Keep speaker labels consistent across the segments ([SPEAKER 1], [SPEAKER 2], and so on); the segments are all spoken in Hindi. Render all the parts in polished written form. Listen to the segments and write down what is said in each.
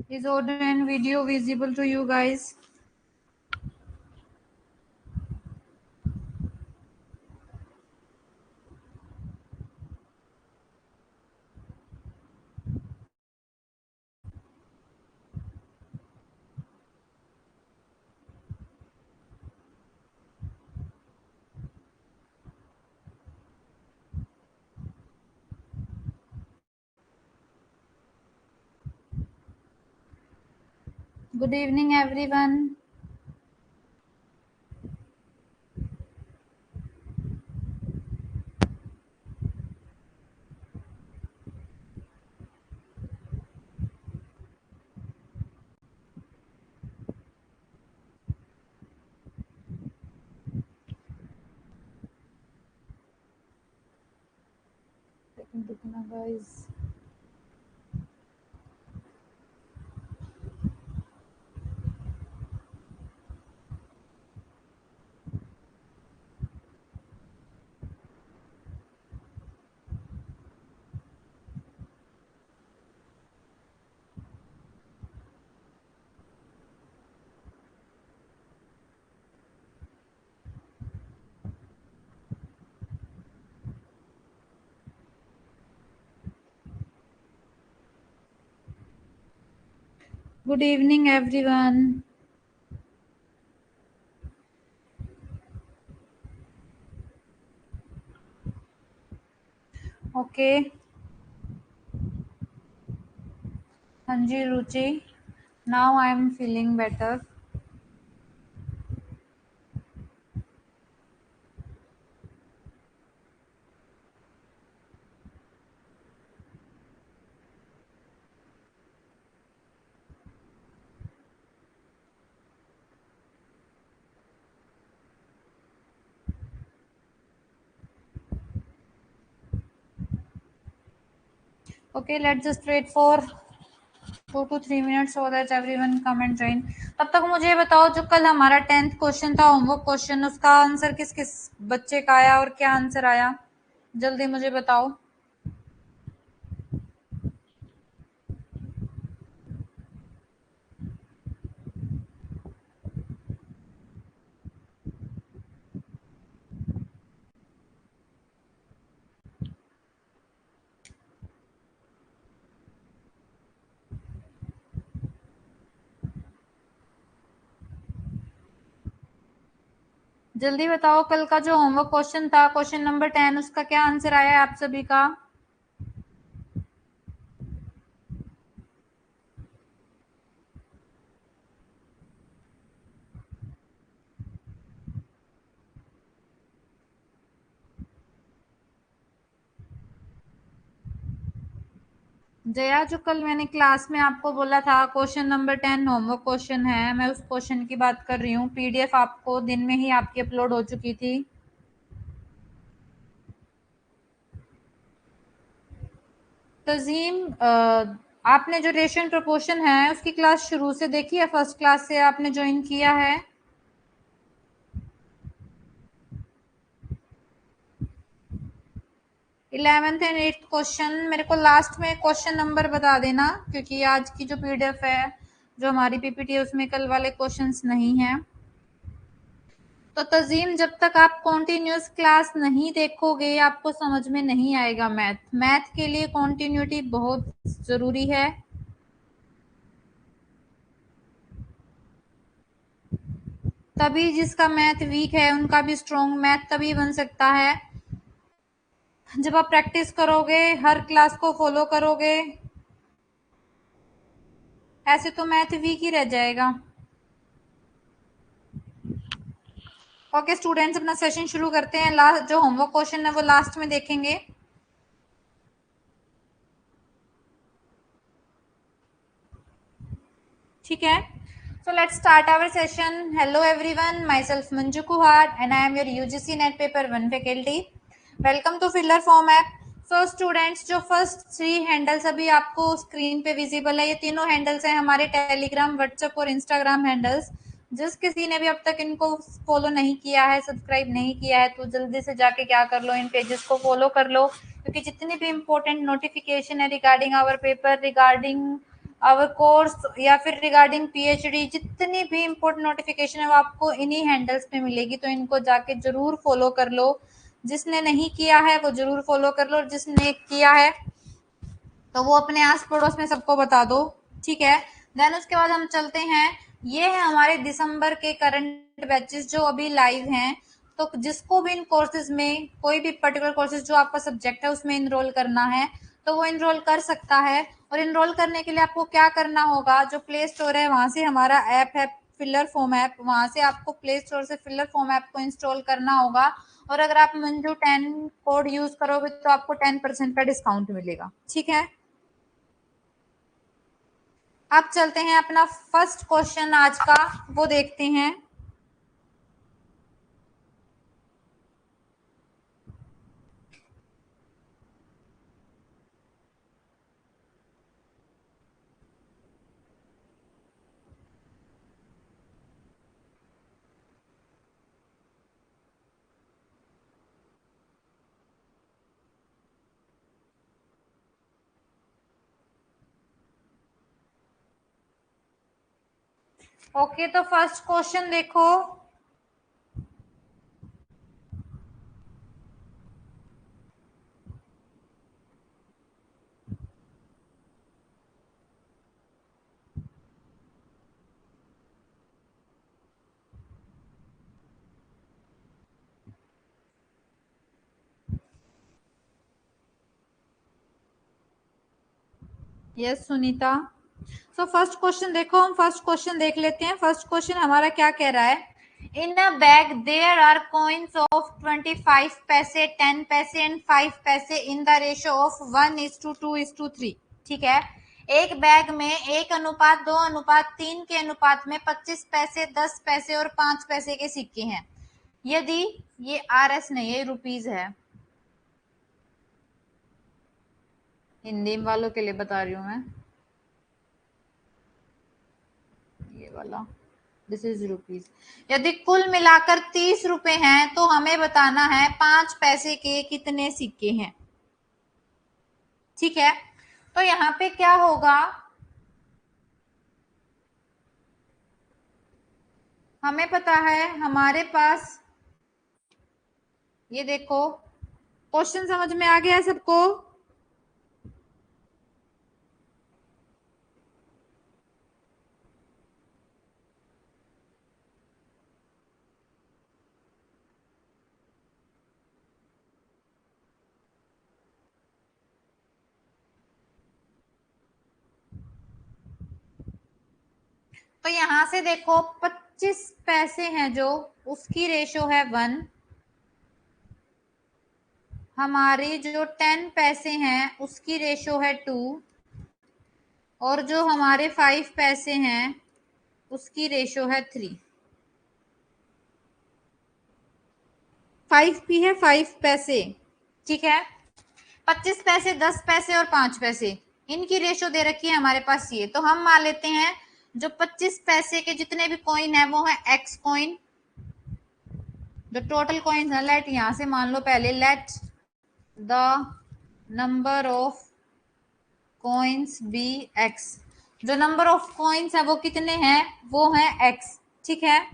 [SPEAKER 1] Is audio and video visible to you guys? Good evening, everyone. Guys. Good evening, everyone. Okay. Hanji Ruchi. Now I am feeling better. Okay, let's just wait for 2 to 3 minutes so that everyone come and join. तब तक मुझे बताओ, जो कल हमारा 10th क्वेश्चन था, होमवर्क क्वेश्चन, उसका आंसर किस किस बच्चे का आया और क्या आंसर आया? जल्दी मुझे बताओ. जल्दी बताओ, कल का जो होमवर्क क्वेश्चन था, क्वेश्चन नंबर 10, उसका क्या आंसर आया है आप सभी का? जया, जो कल मैंने क्लास में आपको बोला था क्वेश्चन नंबर 10 होमवर्क क्वेश्चन है, मैं उस क्वेश्चन की बात कर रही हूँ. पीडीएफ आपको दिन में ही आपकी अपलोड हो चुकी थी. तजीम, आपने जो रेशियो प्रोपोर्शन है उसकी क्लास शुरू से देखी है? फर्स्ट क्लास से आपने ज्वाइन किया है? 11th एंड 8th क्वेश्चन मेरे को लास्ट में क्वेश्चन नंबर बता देना, क्योंकि आज की जो पीडीएफ है, जो हमारी पीपीटी है, उसमें कल वाले क्वेश्चंस नहीं हैं. तो तजीम, जब तक आप कॉन्टिन्यूस क्लास नहीं देखोगे आपको समझ में नहीं आएगा. मैथ के लिए कॉन्टिन्यूटी बहुत जरूरी है. तभी जिसका मैथ वीक है उनका भी स्ट्रॉन्ग मैथ तभी बन सकता है जब आप प्रैक्टिस करोगे, हर क्लास को फॉलो करोगे. ऐसे तो मैथ वीक ही रह जाएगा. ओके स्टूडेंट्स, अपना सेशन शुरू करते हैं. लास्ट जो होमवर्क क्वेश्चन है वो लास्ट में देखेंगे. ठीक है, so let's start our session. Hello everyone, myself Manju Kuhar and I am your UGC Net Paper 1 faculty. Welcome to Filler Form app. So students, जो फर्स्ट 3 हैंडल्स अभी आपको स्क्रीन पे विजिबल है, ये तीनों हैंडल्स हैं हमारे टेलीग्राम, व्हाट्सएप और इंस्टाग्राम हैंडल्स. जिस किसी ने भी अब तक इनको फॉलो नहीं किया है, सब्सक्राइब नहीं किया है, तो जल्दी से जाके क्या कर लो, इन पेजेस को फॉलो कर लो, क्योंकि जितनी भी इंपॉर्टेंट नोटिफिकेशन है regarding our paper, regarding our course या फिर रिगार्डिंग पीएचडी, जितनी भी इंपॉर्टेंट नोटिफिकेशन है वो आपको इन्हीं हैंडल्स पे मिलेगी, तो इनको जाके जरूर फॉलो कर लो। जिसने नहीं किया है वो जरूर फॉलो कर लो, और जिसने किया है तो वो अपने आस पड़ोस में सबको बता दो, ठीक है। देन उसके बाद हम चलते हैं, ये है हमारे दिसंबर के करंट बैचेस जो अभी लाइव हैं। तो जिसको भी इन कोर्सेज में कोई भी पर्टिकुलर कोर्सेज जो आपका सब्जेक्ट है उसमें इनरोल करना है तो वो इनरोल कर सकता है। और इनरोल करने के लिए आपको क्या करना होगा, जो प्ले स्टोर है वहां से हमारा ऐप है फिलर फॉर्म ऐप, वहां से आपको प्ले स्टोर से फिलर फॉर्म ऐप को इंस्टॉल करना होगा। और अगर आप मंजू 10 कोड यूज करोगे तो आपको 10% का डिस्काउंट मिलेगा, ठीक है। अब चलते हैं अपना फर्स्ट क्वेश्चन आज का, वो देखते हैं। ओके, तो फर्स्ट क्वेश्चन देखो। Yes Sunita. So first question देखो, हम फर्स्ट क्वेश्चन देख लेते हैं। फर्स्ट क्वेश्चन हमारा क्या कह रहा है, in a bag there are coins of 25 paise, 10 पैसे एंड 5 पैसे इन द रेशियो ऑफ 1:2:3, ठीक है। एक बैग में 1:2:3 के अनुपात में 25 पैसे, 10 पैसे और 5 पैसे के सिक्के हैं। यदि ये RS नहीं, ये रुपीज है, हिंदी वालों के लिए बता रही हूँ मैं, ये वाला, दिस इज रुपीज। यदि कुल मिलाकर 30 रुपए हैं तो हमें बताना है 5 पैसे के कितने सिक्के हैं, ठीक है। तो यहाँ पे क्या होगा, हमें पता है हमारे पास, ये देखो क्वेश्चन समझ में आ गया सबको। तो यहां से देखो 25 पैसे हैं जो, उसकी रेशो है 1। हमारी जो 10 पैसे हैं उसकी रेशो है 2। और जो हमारे 5 पैसे हैं उसकी रेशो है 3। 5 भी है, 5 पैसे, ठीक है। 25 पैसे, 10 पैसे और 5 पैसे, इनकी रेशो दे रखी है हमारे पास ये। तो हम मान लेते हैं जो 25 पैसे के जितने भी कॉइन है वो है एक्स कॉइन। जो टोटल कॉइन है, लेट यहां से मान लो पहले, let the number of coins be x. जो नंबर ऑफ कॉइन्स है वो कितने हैं, वो है एक्स, ठीक है।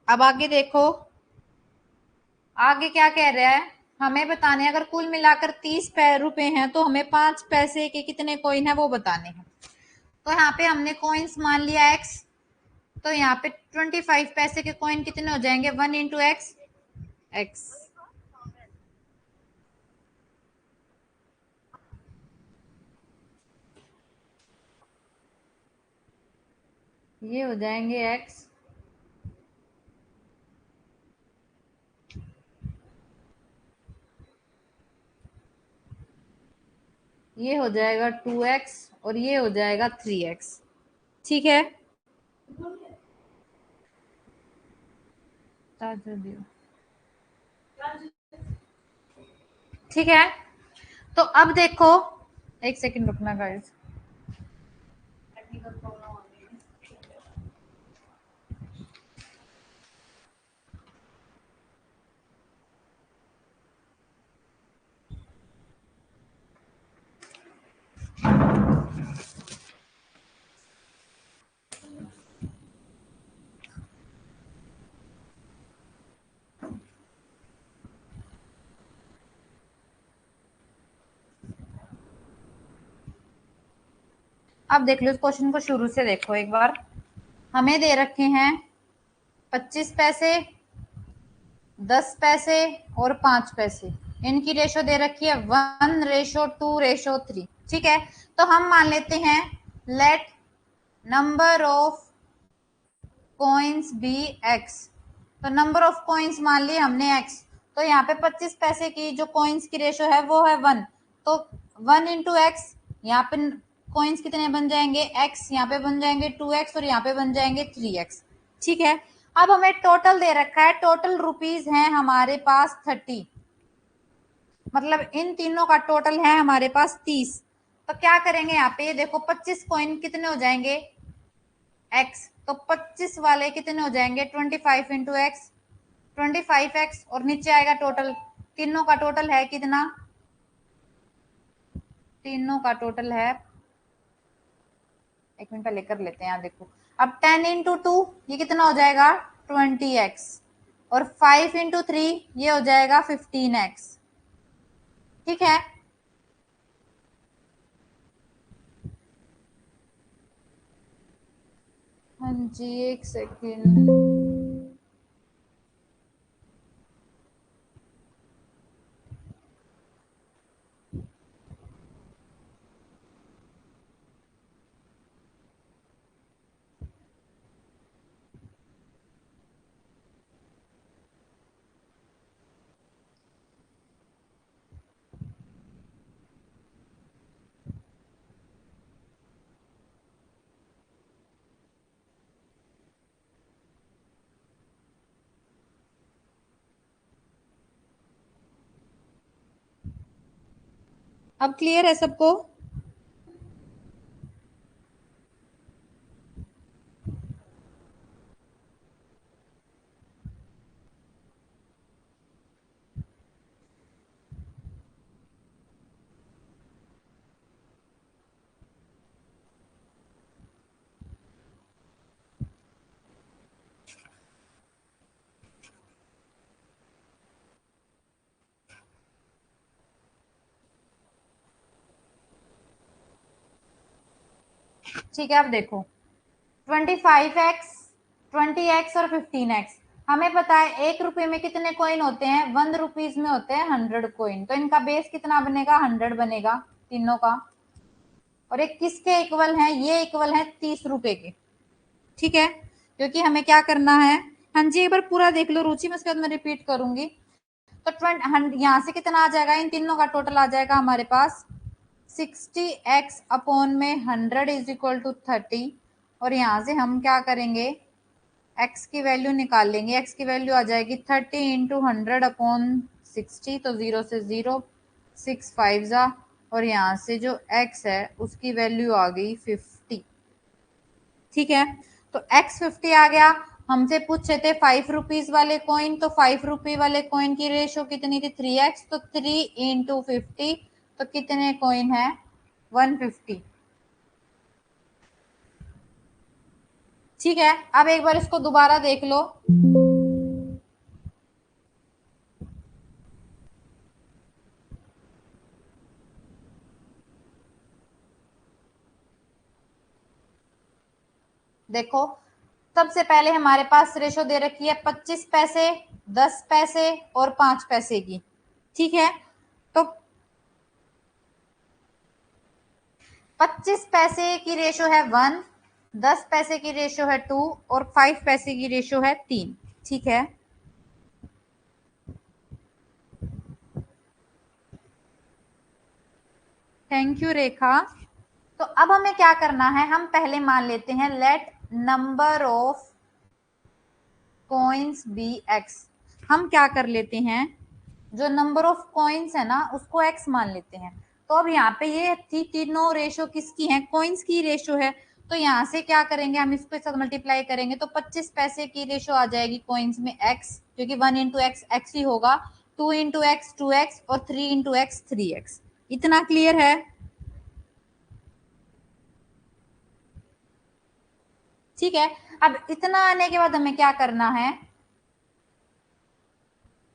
[SPEAKER 1] अब आगे देखो, आगे क्या कह रहा है, हमें बताने हैं अगर कुल मिलाकर 30 रुपए हैं तो हमें 5 पैसे के कितने कॉइन है वो बताने हैं। तो यहाँ पे हमने कॉइन्स मान लिया एक्स, तो यहाँ पे 25 पैसे के कॉइन कितने हो जाएंगे, 1 इंटू एक्स, एक्स। ये हो जाएंगे एक्स, ये हो जाएगा 2x और ये हो जाएगा 3x, ठीक है। ठीक है, तो अब देखो एक सेकंड रुकना गाइस, टेक्निकल प्रॉब्लम आ गई है। अब देख लो इस क्वेश्चन को शुरू से देखो एक बार। हमें दे रखे हैं 25 पैसे, 10 पैसे और 5 पैसे। इनकी रेशो दे रखी है 1:2:3। ठीक है, तो हम मान लेते हैं let number of coins be x. तो नंबर ऑफ कॉइन्स मान लिए हमने x। तो यहाँ पे 25 पैसे की जो कॉइन्स की रेशो है वो है 1। तो 1 इंटू एक्स, यहाँ पे कॉइन्स कितने बन जाएंगे x, यहाँ पे बन जाएंगे 2x और यहाँ पे बन जाएंगे 3x। ठीक है, अब हमें टोटल दे रखा है, टोटल रुपीज है हमारे पास 30, मतलब इन तीनों का टोटल है हमारे पास 30। तो क्या करेंगे यहाँ पे देखो 25 कॉइन कितने हो जाएंगे x, तो 25 वाले कितने हो जाएंगे 25 इंटू एक्स, 25x और नीचे आएगा टोटल। तीनों का टोटल है कितना, तीनों का टोटल है, एक मिनट पहले कर लेते हैं यहाँ देखो। अब 10 इंटू 2 ये कितना हो जाएगा 20x और 5 इंटू 3 ये हो जाएगा 15x। ठीक है, हाँ जी एक सेकेंड। अब क्लियर है सबको? ठीक है, अब देखो 25x, 20x और 15x। हमें पता है 1 रुपए में कितने कॉइन होते हैं, 1 रुपीज में होते हैं 100 कॉइन। तो इनका बेस कितना बनेगा 100 बनेगा तीनों का। और एक किसके इक्वल है, ये इक्वल है 30 रुपए के। ठीक है, क्योंकि हमें क्या करना है, हाँ जी एक बार पूरा देख लो रुचि, मैं उसके बाद मैं रिपीट करूंगी। तो 20 यहाँ से कितना आ जाएगा, इन तीनों का टोटल आ जाएगा हमारे पास 60x अपॉन में 100 इज इक्वल टू 30। और यहाँ से हम क्या करेंगे x की वैल्यू निकाल लेंगे। x की वैल्यू आ जाएगी 30 इंटू 100 अपॉन 60। तो 0 से 0, 6 5 जा, और यहाँ से जो x है उसकी वैल्यू आ गई 50। ठीक है, तो x 50 आ गया। हमसे पूछे थे 5 रुपीज वाले कॉइन, तो 5 रुपी वाले कॉइन की रेशो कितनी थी 3x। तो 3 इंटू 50, तो कितने कॉइन है 150। ठीक है, अब एक बार इसको दोबारा देख लो। देखो सबसे पहले हमारे पास रेशो दे रखी है 25 पैसे, 10 पैसे और 5 पैसे की। ठीक है, तो 25 पैसे की रेशो है 1, 10 पैसे की रेशो है 2 और 5 पैसे की रेशो है 3। ठीक है, थैंक यू रेखा। तो अब हमें क्या करना है, हम पहले मान लेते हैं let number of coins be x. हम क्या कर लेते हैं, जो नंबर ऑफ कॉइन्स है ना उसको x मान लेते हैं। तो अब यहाँ पे ये थी तीनों रेशो किसकी है, कॉइन्स की रेशो है। तो यहाँ से क्या करेंगे, हम इसके साथ मल्टीप्लाई करेंगे तो 25 पैसे की रेशो आ जाएगी कॉइन्स में एक्स, क्योंकि 1 इंटू एक्स एक्स ही होगा, 2 इंटू एक्स 2x और 3 इंटू एक्स 3x। इतना क्लियर है? ठीक है। अब इतना आने के बाद हमें क्या करना है,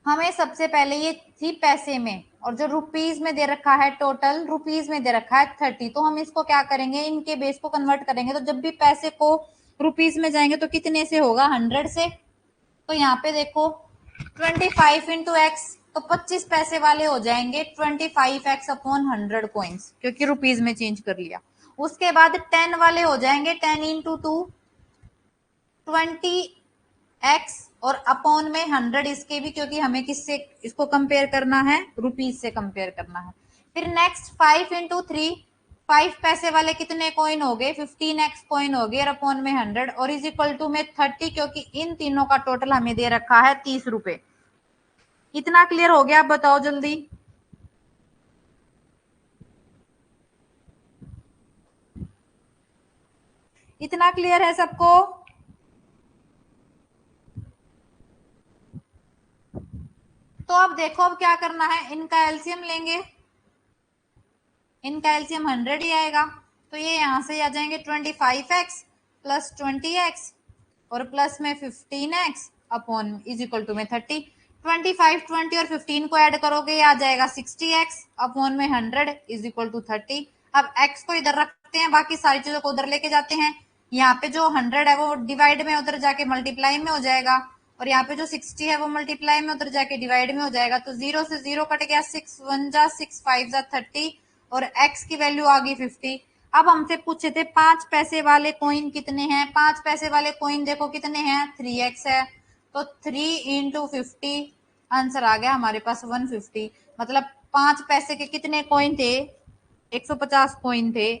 [SPEAKER 1] हमें सबसे पहले ये थी पैसे में, और जो रुपीज में दे रखा है, टोटल रुपीज में दे रखा है 30, तो हम इसको क्या करेंगे, इनके बेस को कन्वर्ट करेंगे। तो जब भी पैसे को रुपीज में जाएंगे तो कितने से होगा, 100 से। तो यहाँ पे देखो 25 इंटू एक्स, तो 25 पैसे वाले हो जाएंगे 25x अपॉन 100 कॉइन्स, क्योंकि रुपीज में चेंज कर लिया। उसके बाद 10 वाले हो जाएंगे 10 इंटू 2 20x, और अपॉन में 100 इसके भी, क्योंकि हमें किससे इसको कंपेयर करना है, रुपीज से कंपेयर करना है। फिर नेक्स्ट 5 इंटू 3, 5 पैसे वाले कितने कॉइन हो गए, 15x कॉइन हो गए, और अपॉन में 100, और इज इक्वल टू में 30, क्योंकि इन तीनों का टोटल हमें दे रखा है 30 रुपए। इतना क्लियर हो गया? आप बताओ जल्दी। इतना क्लियर है सबको? तो अब देखो, अब क्या करना है, इनका एलसीएम लेंगे। इनका एलसीएम 100 ही आएगा, तो ये यहां से आ जाएंगे 25x प्लस 20x और प्लस में 15x upon is equal to में 30। 25 20 और 15 को ऐड करोगे, ये आ जाएगा 60x अपॉन में 100 इज इक्वल टू 30। अब x को इधर रखते हैं, बाकी सारी चीजों को उधर लेके जाते हैं। यहाँ पे जो 100 है वो डिवाइड में उधर जाके मल्टीप्लाई में हो जाएगा, और यहाँ पे जो 60 है वो मल्टीप्लाई में उधर जाके डिवाइड में हो जाएगा। तो 0 से 0 कट गया, 6 1 जा 6 5 जा 30, और x की वैल्यू आ गई 50। अब हमसे पूछे थे 5 पैसे वाले कॉइन कितने हैं। 5 पैसे वाले कॉइन देखो कितने हैं, 3x है, तो 3 इंटू 50, आंसर आ गया हमारे पास 150। मतलब 5 पैसे के कितने कॉइन थे, 150 कॉइन थे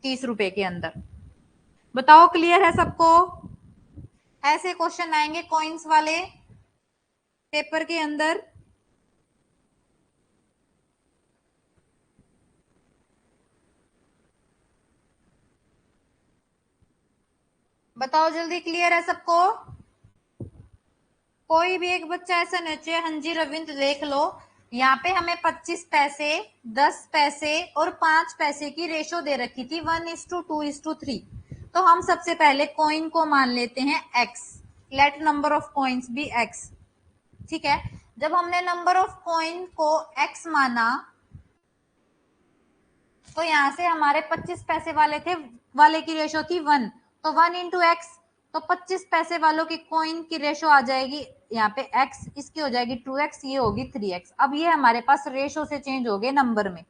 [SPEAKER 1] 30 रुपए के अंदर। बताओ क्लियर है सबको? ऐसे क्वेश्चन आएंगे कॉइन्स वाले पेपर के अंदर। बताओ जल्दी, क्लियर है सबको? कोई भी एक बच्चा ऐसा नीचे, हाँ जी रविंद्र देख लो, यहाँ पे हमें 25 पैसे, 10 पैसे और 5 पैसे की रेशो दे रखी थी 1:2:3। तो हम सबसे पहले कॉइन को मान लेते हैं x, let number of coins be x। ठीक है, जब हमने नंबर ऑफ कॉइन को x माना, तो यहाँ से हमारे 25 पैसे वाले थे, वाले की रेशो थी 1, तो 1 इंटू एक्स, तो 25 पैसे वालों की कॉइन की रेशो आ जाएगी यहाँ पे x, इसकी हो जाएगी 2x, ये होगी 3x। अब ये हमारे पास रेशो से चेंज हो गए नंबर में।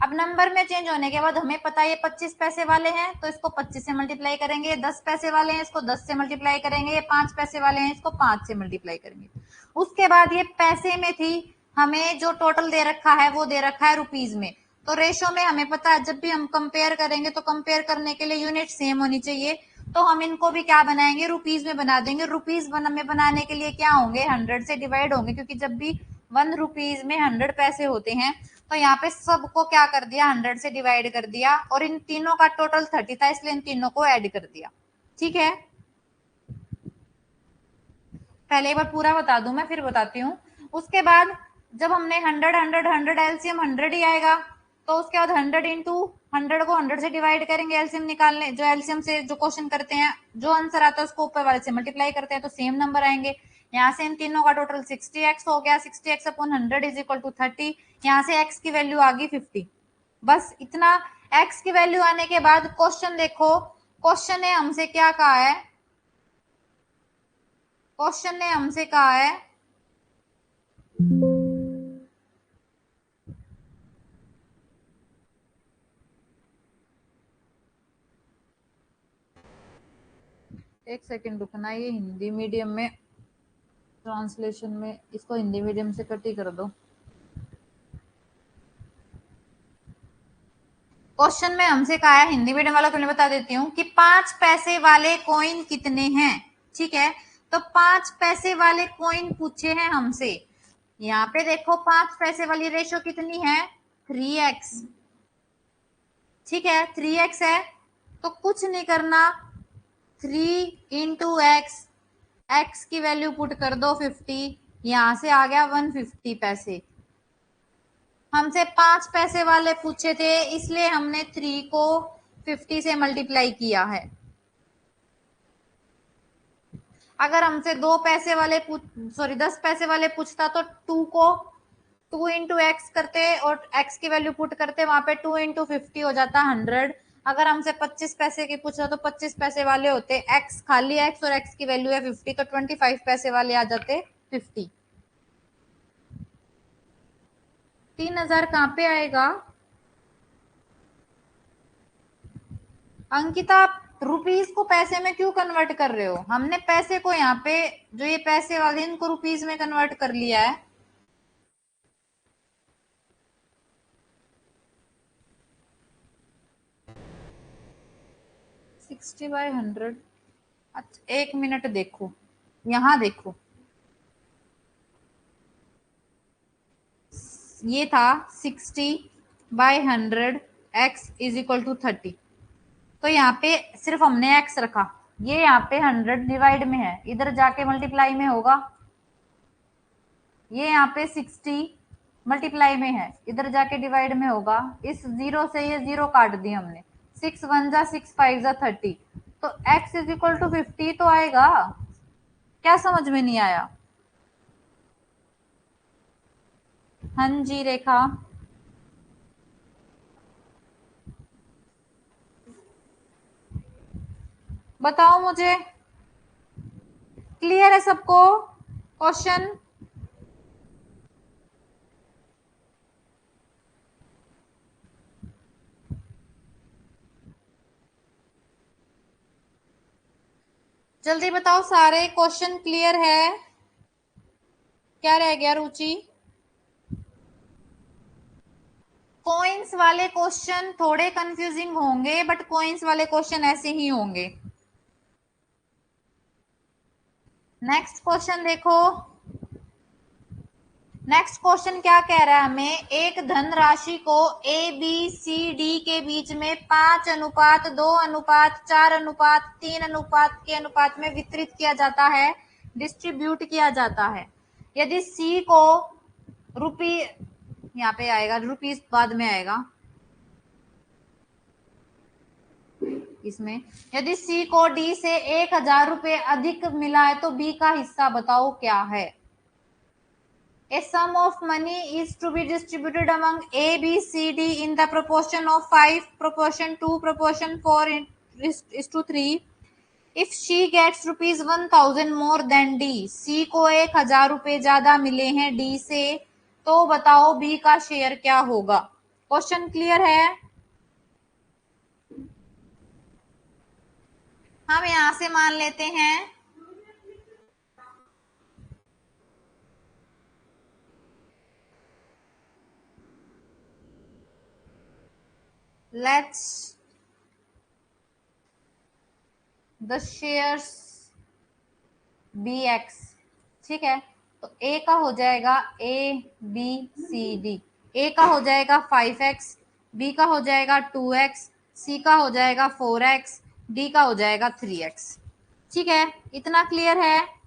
[SPEAKER 1] अब नंबर में चेंज होने के बाद हमें पता है ये 25 पैसे वाले हैं, तो इसको 25 से मल्टीप्लाई करेंगे। ये 10 पैसे वाले हैं, इसको 10 से मल्टीप्लाई करेंगे। ये 5 पैसे वाले हैं, इसको 5 से मल्टीप्लाई करेंगे। उसके बाद ये पैसे में थी, हमें जो टोटल दे रखा है वो दे रखा है रुपीज में। तो रेशो में हमें पता है जब भी हम कंपेयर करेंगे तो कंपेयर करने के लिए यूनिट सेम होनी चाहिए, तो हम इनको भी क्या बनाएंगे, रुपीज में बना देंगे। रुपीज में बनाने के लिए क्या होंगे, 100 से डिवाइड होंगे, क्योंकि जब भी 1 रुपीज में 100 पैसे होते हैं, तो यहाँ पे सबको क्या कर दिया, 100 से डिवाइड कर दिया, और इन तीनों का टोटल 30 था, इसलिए इन तीनों को ऐड कर दिया। ठीक है, पहले एक बार पूरा बता दूं मैं, फिर बताती हूँ। उसके बाद जब हमने 100 100 100 एलसीएम 100 ही आएगा, तो उसके बाद 100 इंटू 100 को 100 से डिवाइड करेंगे एलसीएम निकालने, जो एलसीएम से जो क्वेश्चन करते हैं, जो आंसर आता है उसको ऊपर वाले से मल्टीप्लाई करते हैं, तो सेम नंबर आएंगे। यहाँ से इन तीनों का टोटल 60x हो गया, 60x upon 100 is equal to 30। यहाँ से x की वैल्यू आ गई 50। बस इतना। x की वैल्यू आने के बाद क्वेश्चन देखो, क्वेश्चन ने हमसे क्या कहा है, क्वेश्चन ने हमसे कहा है एक सेकंड रुकना, ये हिंदी मीडियम में ट्रांसलेशन में, इसको हिंदी मीडियम से कट ही कर दो। क्वेश्चन में हमसे कहा है, हिंदी मीडियम वाला को मैं बता देती हूँ कि 5 पैसे वाले कॉइन कितने हैं। ठीक है, तो 5 पैसे वाले कॉइन पूछे हैं हमसे। यहाँ पे देखो 5 पैसे वाली रेशो कितनी है, 3x, ठीक है 3x है तो कुछ नहीं करना, 3 इंटू एक्स, एक्स की वैल्यू पुट कर दो 50, यहां से आ गया 150 पैसे। हमसे 5 पैसे वाले पूछे थे इसलिए हमने 3 को 50 से मल्टीप्लाई किया है। अगर हमसे 2 पैसे वाले 10 पैसे वाले पूछता तो 2 को 2 इंटू एक्स करते और एक्स की वैल्यू पुट करते, वहां पे 2 इंटू 50 हो जाता 100। अगर हमसे 25 पैसे की पूछा तो 25 पैसे वाले होते एक्स, खाली एक्स और एक्स की वैल्यू है 50, तो 25 पैसे वाले आ जाते 50। 3000 कहाँ पे आएगा अंकिता? आप रुपीस को पैसे में क्यों कन्वर्ट कर रहे हो? हमने पैसे को यहाँ पे जो ये पैसे वाले इनको रुपीस में कन्वर्ट कर लिया है। 60/100। अच्छा 1 मिनट देखो, यहाँ देखो ये था 60/100 x इज इक्वल टू 30, तो यहाँ पे सिर्फ हमने x रखा, ये यहाँ पे 100 डिवाइड में है, इधर जाके मल्टीप्लाई में होगा। ये यहाँ पे 60 मल्टीप्लाई में है, इधर जाके डिवाइड में होगा। इस जीरो से ये जीरो काट दी हमने, 6 1 जा 6 5 जा 30, तो x इज इक्वल टू 50 तो आएगा। क्या समझ में नहीं आया? हाँ जी रेखा, बताओ मुझे, क्लियर है सबको क्वेश्चन? जल्दी बताओ सारे क्वेश्चन क्लियर है? क्या रह गया रुचि? कॉइंस वाले क्वेश्चन थोड़े कंफ्यूजिंग होंगे, बट कॉइंस वाले क्वेश्चन ऐसे ही होंगे। नेक्स्ट क्वेश्चन देखो, नेक्स्ट क्वेश्चन क्या कह रहा है हमें, एक धनराशि को ए बी सी डी के बीच में 5:2:4:3 अनुपात के अनुपात में वितरित किया जाता है, डिस्ट्रीब्यूट किया जाता है। यदि सी को रुपी, यहाँ पे आएगा रुपीस बाद में आएगा इसमें, यदि सी को डी से 1000 रुपए अधिक मिला है तो बी का हिस्सा बताओ क्या है। A sum of money is to be distributed among A, B, C, D in the proportion of 5:2:4:3. If she gets ₹1000 more than D, C को 1000 रुपए ज्यादा मिले हैं D से, तो बताओ B का शेयर क्या होगा। क्वेश्चन क्लियर है? हम यहां से मान लेते हैं let's the shares bx, ठीक है, तो a का हो जाएगा a b c d, a का हो जाएगा 5x, b का हो जाएगा 2x, c का हो जाएगा 4x, d का हो जाएगा 3x। ठीक है, इतना क्लियर है?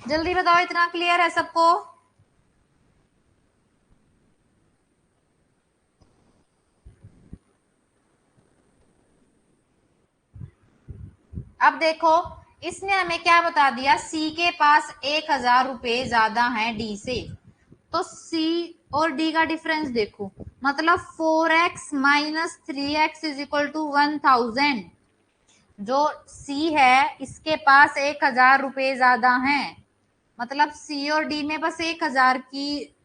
[SPEAKER 1] जल्दी बताओ इतना क्लियर है सबको? अब देखो इसने हमें क्या बता दिया, सी के पास 1000 रुपए ज्यादा है डी से, तो सी और डी का डिफरेंस देखो, मतलब 4x minus 3x is equal to 1000। जो सी है इसके पास 1000 रुपए ज्यादा हैं, मतलब सी और डी में बस 1000 की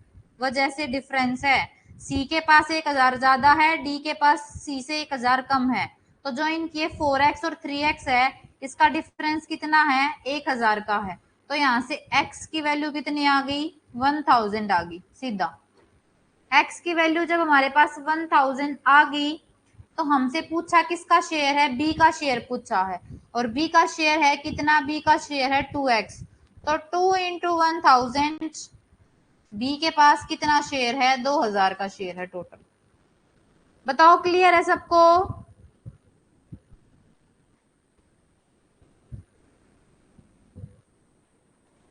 [SPEAKER 1] वजह से डिफरेंस है। सी के पास 1000 ज्यादा है, डी के पास सी से 1000 कम है, तो जो इनकी 4x और 3x है इसका डिफरेंस कितना है, 1000 का है, तो यहाँ से x की वैल्यू कितनी आ गई, 1000 आ गई सीधा। x की वैल्यू जब हमारे पास 1000 आ गई तो हमसे पूछा किसका शेयर है, b का शेयर पूछा है, और b का शेयर है कितना, b का शेयर है 2x, तो 2 इंटू 1000, बी के पास कितना शेयर है? 2000 का शेयर है टोटल। बताओ क्लियर है सबको?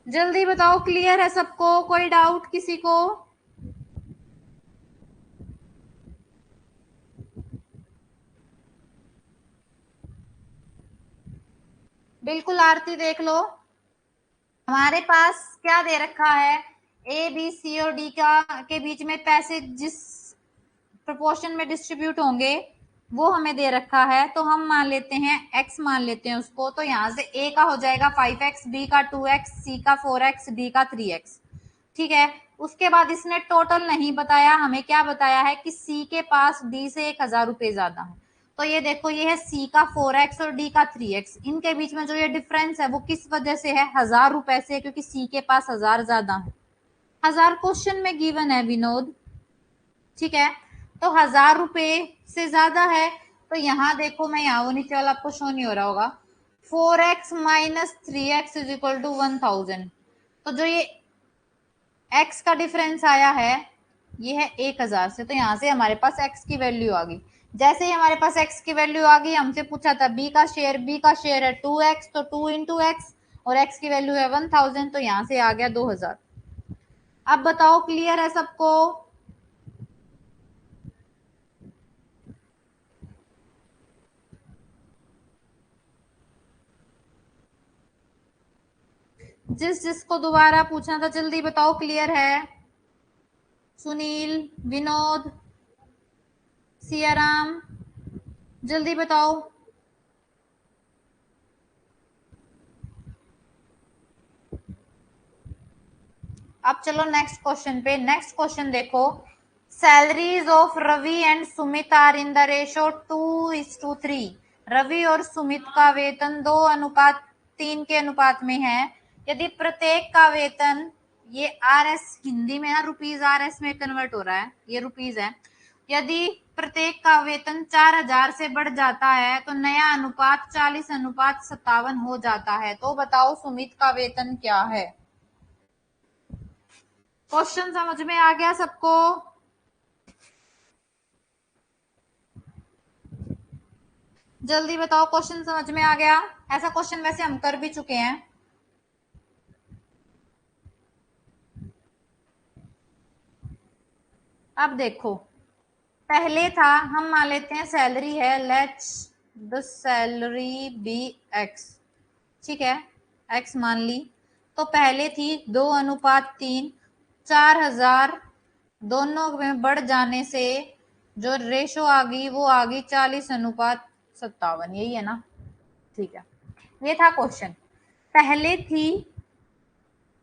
[SPEAKER 1] जल्दी बताओ क्लियर है सबको? कोई डाउट किसी को? बिल्कुल आरती देख लो, हमारे पास क्या दे रखा है? ए बी सी और डी का के बीच में पैसे जिस प्रोपोर्शन में डिस्ट्रीब्यूट होंगे वो हमें दे रखा है, तो हम मान लेते हैं x, मान लेते हैं उसको। तो यहां से a का हो जाएगा 5x, b का 2x, c का 4x, d का 3x। ठीक है, उसके बाद इसने टोटल नहीं बताया, हमें क्या बताया है कि c के पास d से 1000 रुपए ज्यादा है। तो ये देखो, ये है c का 4x और d का 3x, इनके बीच में जो ये डिफरेंस है वो किस वजह से है? 1000 रुपए से, क्योंकि c के पास 1000 ज्यादा है। 1000 क्वेश्चन में गिवन है विनोद। ठीक है, तो 1000 रुपए से ज्यादा है। तो यहाँ देखो, मैं यहाँ वो नीचे वाला आपको शो नहीं हो रहा होगा, 4x minus 3x is equal to 1000। तो जो ये x का डिफरेंस आया है ये है 1000 से। तो यहाँ से हमारे पास x की वैल्यू आ गई। जैसे ही हमारे पास x की वैल्यू आ गई, हमसे पूछा था b का शेयर, b का शेयर है 2x, तो 2 इंटू एक्स, और x की वैल्यू है 1000, तो यहाँ से आ गया 2000। अब बताओ क्लियर है सबको? जिसको दोबारा पूछना था जल्दी बताओ क्लियर है? सुनील, विनोद, सियाराम, जल्दी बताओ। अब चलो नेक्स्ट क्वेश्चन पे। नेक्स्ट क्वेश्चन देखो, salaries of Ravi and Sumit are in the ratio 2:3। Ravi और सुमित का वेतन 2:3 के अनुपात में है। यदि प्रत्येक का वेतन, ये आर एस हिंदी में है, रुपीज आर एस में कन्वर्ट हो रहा है, ये रुपीज है। यदि प्रत्येक का वेतन 4000 से बढ़ जाता है तो नया अनुपात 40:57 हो जाता है। तो बताओ सुमित का वेतन क्या है? क्वेश्चन समझ में आ गया सबको? जल्दी बताओ, क्वेश्चन समझ में आ गया? ऐसा क्वेश्चन वैसे हम कर भी चुके हैं। अब देखो, पहले था, हम मान लेते हैं सैलरी है, let's the salary be x. ठीक है, एक्स मान ली। तो पहले थी 2:3, 4000 दोनों में बढ़ जाने से जो रेशो आ गई वो आ गई 40:57, यही है ना? ठीक है, ये था क्वेश्चन। पहले थी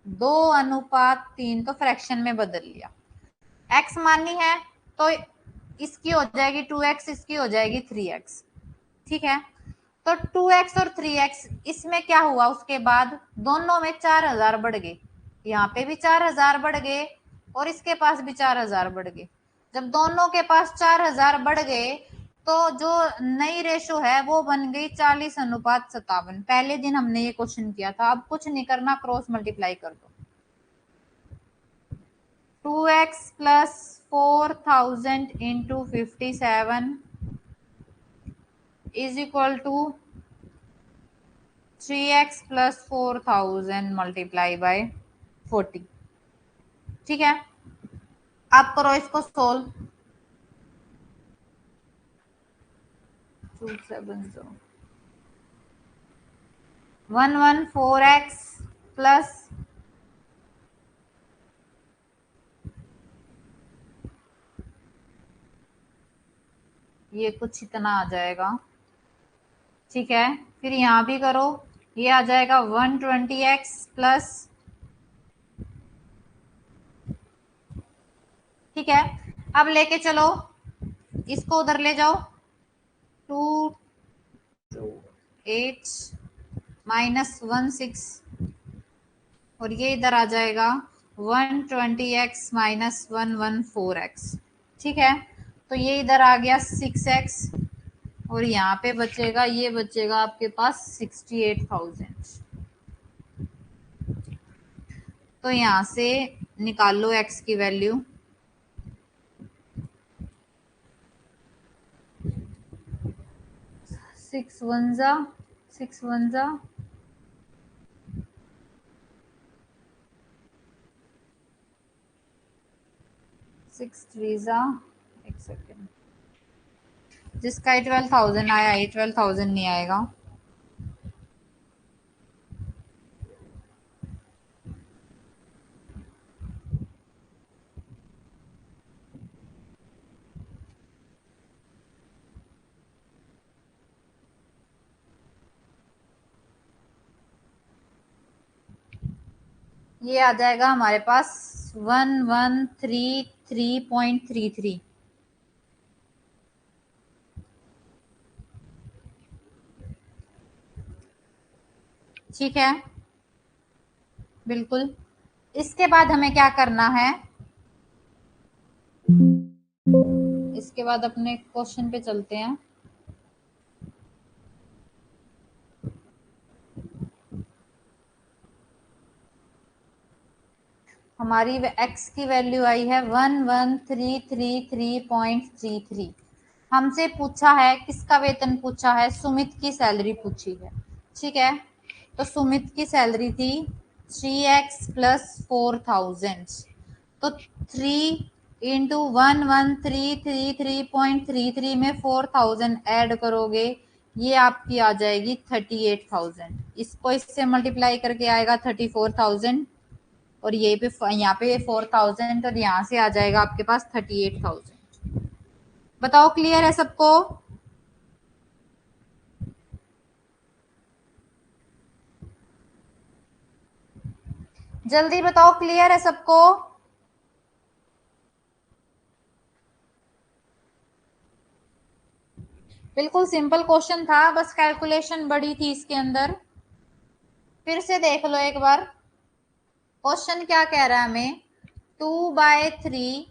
[SPEAKER 1] 2:3, तो फ्रैक्शन में बदल लिया। एक्स माननी है तो इसकी हो जाएगी 2x, इसकी हो जाएगी 3x। ठीक है, तो 2x और 3x, इसमें क्या हुआ? उसके बाद दोनों में 4000 बढ़ गए, यहाँ पे भी 4000 बढ़ गए और इसके पास भी 4000 बढ़ गए। जब दोनों के पास 4000 बढ़ गए तो जो नई रेशो है वो बन गई 40:57। पहले दिन हमने ये क्वेश्चन किया था। अब कुछ नहीं करना, क्रॉस मल्टीप्लाई कर दो। 2x plus 4000 into 57 is equal to 3x plus 4000 multiply by 40। ठीक है, आप करो इसको सोल्व। 270 114x प्लस ये कुछ इतना आ जाएगा। ठीक है, फिर यहाँ भी करो, ये आ जाएगा 120x प्लस। ठीक है, अब लेके चलो, इसको उधर ले जाओ। 2 8 माइनस 16, और ये इधर आ जाएगा 120x माइनस 114x। ठीक है, तो ये इधर आ गया 6x, और यहाँ पे बचेगा, ये बचेगा आपके पास 68,000। तो यहाँ से निकाल लो x की वैल्यू। सिक्स वन जा 6 3 जा, एक सेकेंड, जिसका 12,000 आया, 12,000 नहीं आएगा। ये आ जाएगा हमारे पास 1133.33। ठीक है, बिल्कुल। इसके बाद हमें क्या करना है, इसके बाद अपने क्वेश्चन पे चलते हैं। हमारी x की वैल्यू आई है 1133.33। हमसे पूछा है, किसका वेतन पूछा है, सुमित की सैलरी पूछी है। ठीक है, तो सुमित की सैलरी थी 3x प्लस 4,000। तो 3 इंटू 1133.33 में 4,000 ऐड करोगे, ये आपकी आ जाएगी 38,000। इसको इससे मल्टीप्लाई करके आएगा 34,000, और ये पे यहाँ पे 4,000, और यहाँ से आ जाएगा आपके पास 38,000। बताओ क्लियर है सबको? जल्दी बताओ, क्लियर है सबको? बिल्कुल सिंपल क्वेश्चन था, बस कैलकुलेशन बड़ी थी इसके अंदर। फिर से देख लो एक बार, क्वेश्चन क्या कह रहा है हमें। 2/3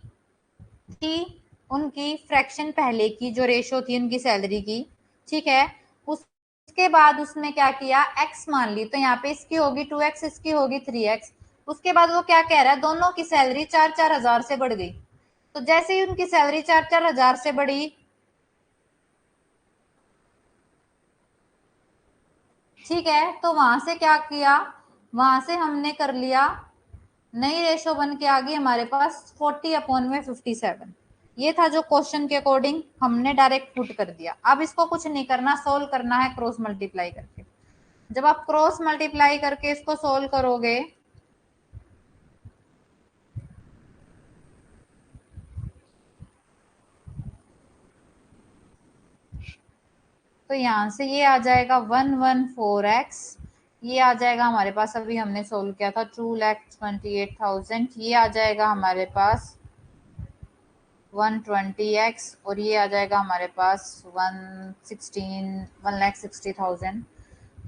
[SPEAKER 1] थी उनकी फ्रैक्शन पहले की, जो रेशो थी उनकी सैलरी की। ठीक है, उसके बाद उसने क्या किया, x मान ली, तो यहाँ पे इसकी होगी 2x, इसकी होगी 3x। उसके बाद वो क्या कह रहा है, दोनों की सैलरी 4-4 हजार से बढ़ गई। तो जैसे ही उनकी सैलरी 4-4 हजार से बढ़ी, ठीक है, तो वहां से क्या किया, वहां से हमने कर लिया, नई रेशो बन के आ गई हमारे पास 40/57। ये था जो क्वेश्चन के अकॉर्डिंग हमने डायरेक्ट पुट कर दिया। अब इसको कुछ नहीं करना, सोल्व करना है क्रॉस मल्टीप्लाई करके। जब आप क्रॉस मल्टीप्लाई करके इसको सोल्व करोगे, तो यहाँ से ये आ जाएगा 114x। ये आ जाएगा हमारे पास, अभी हमने सोल्व किया था 2,28,000। ये आ जाएगा हमारे पास 120x, और ये आ जाएगा हमारे पास 1,60,000।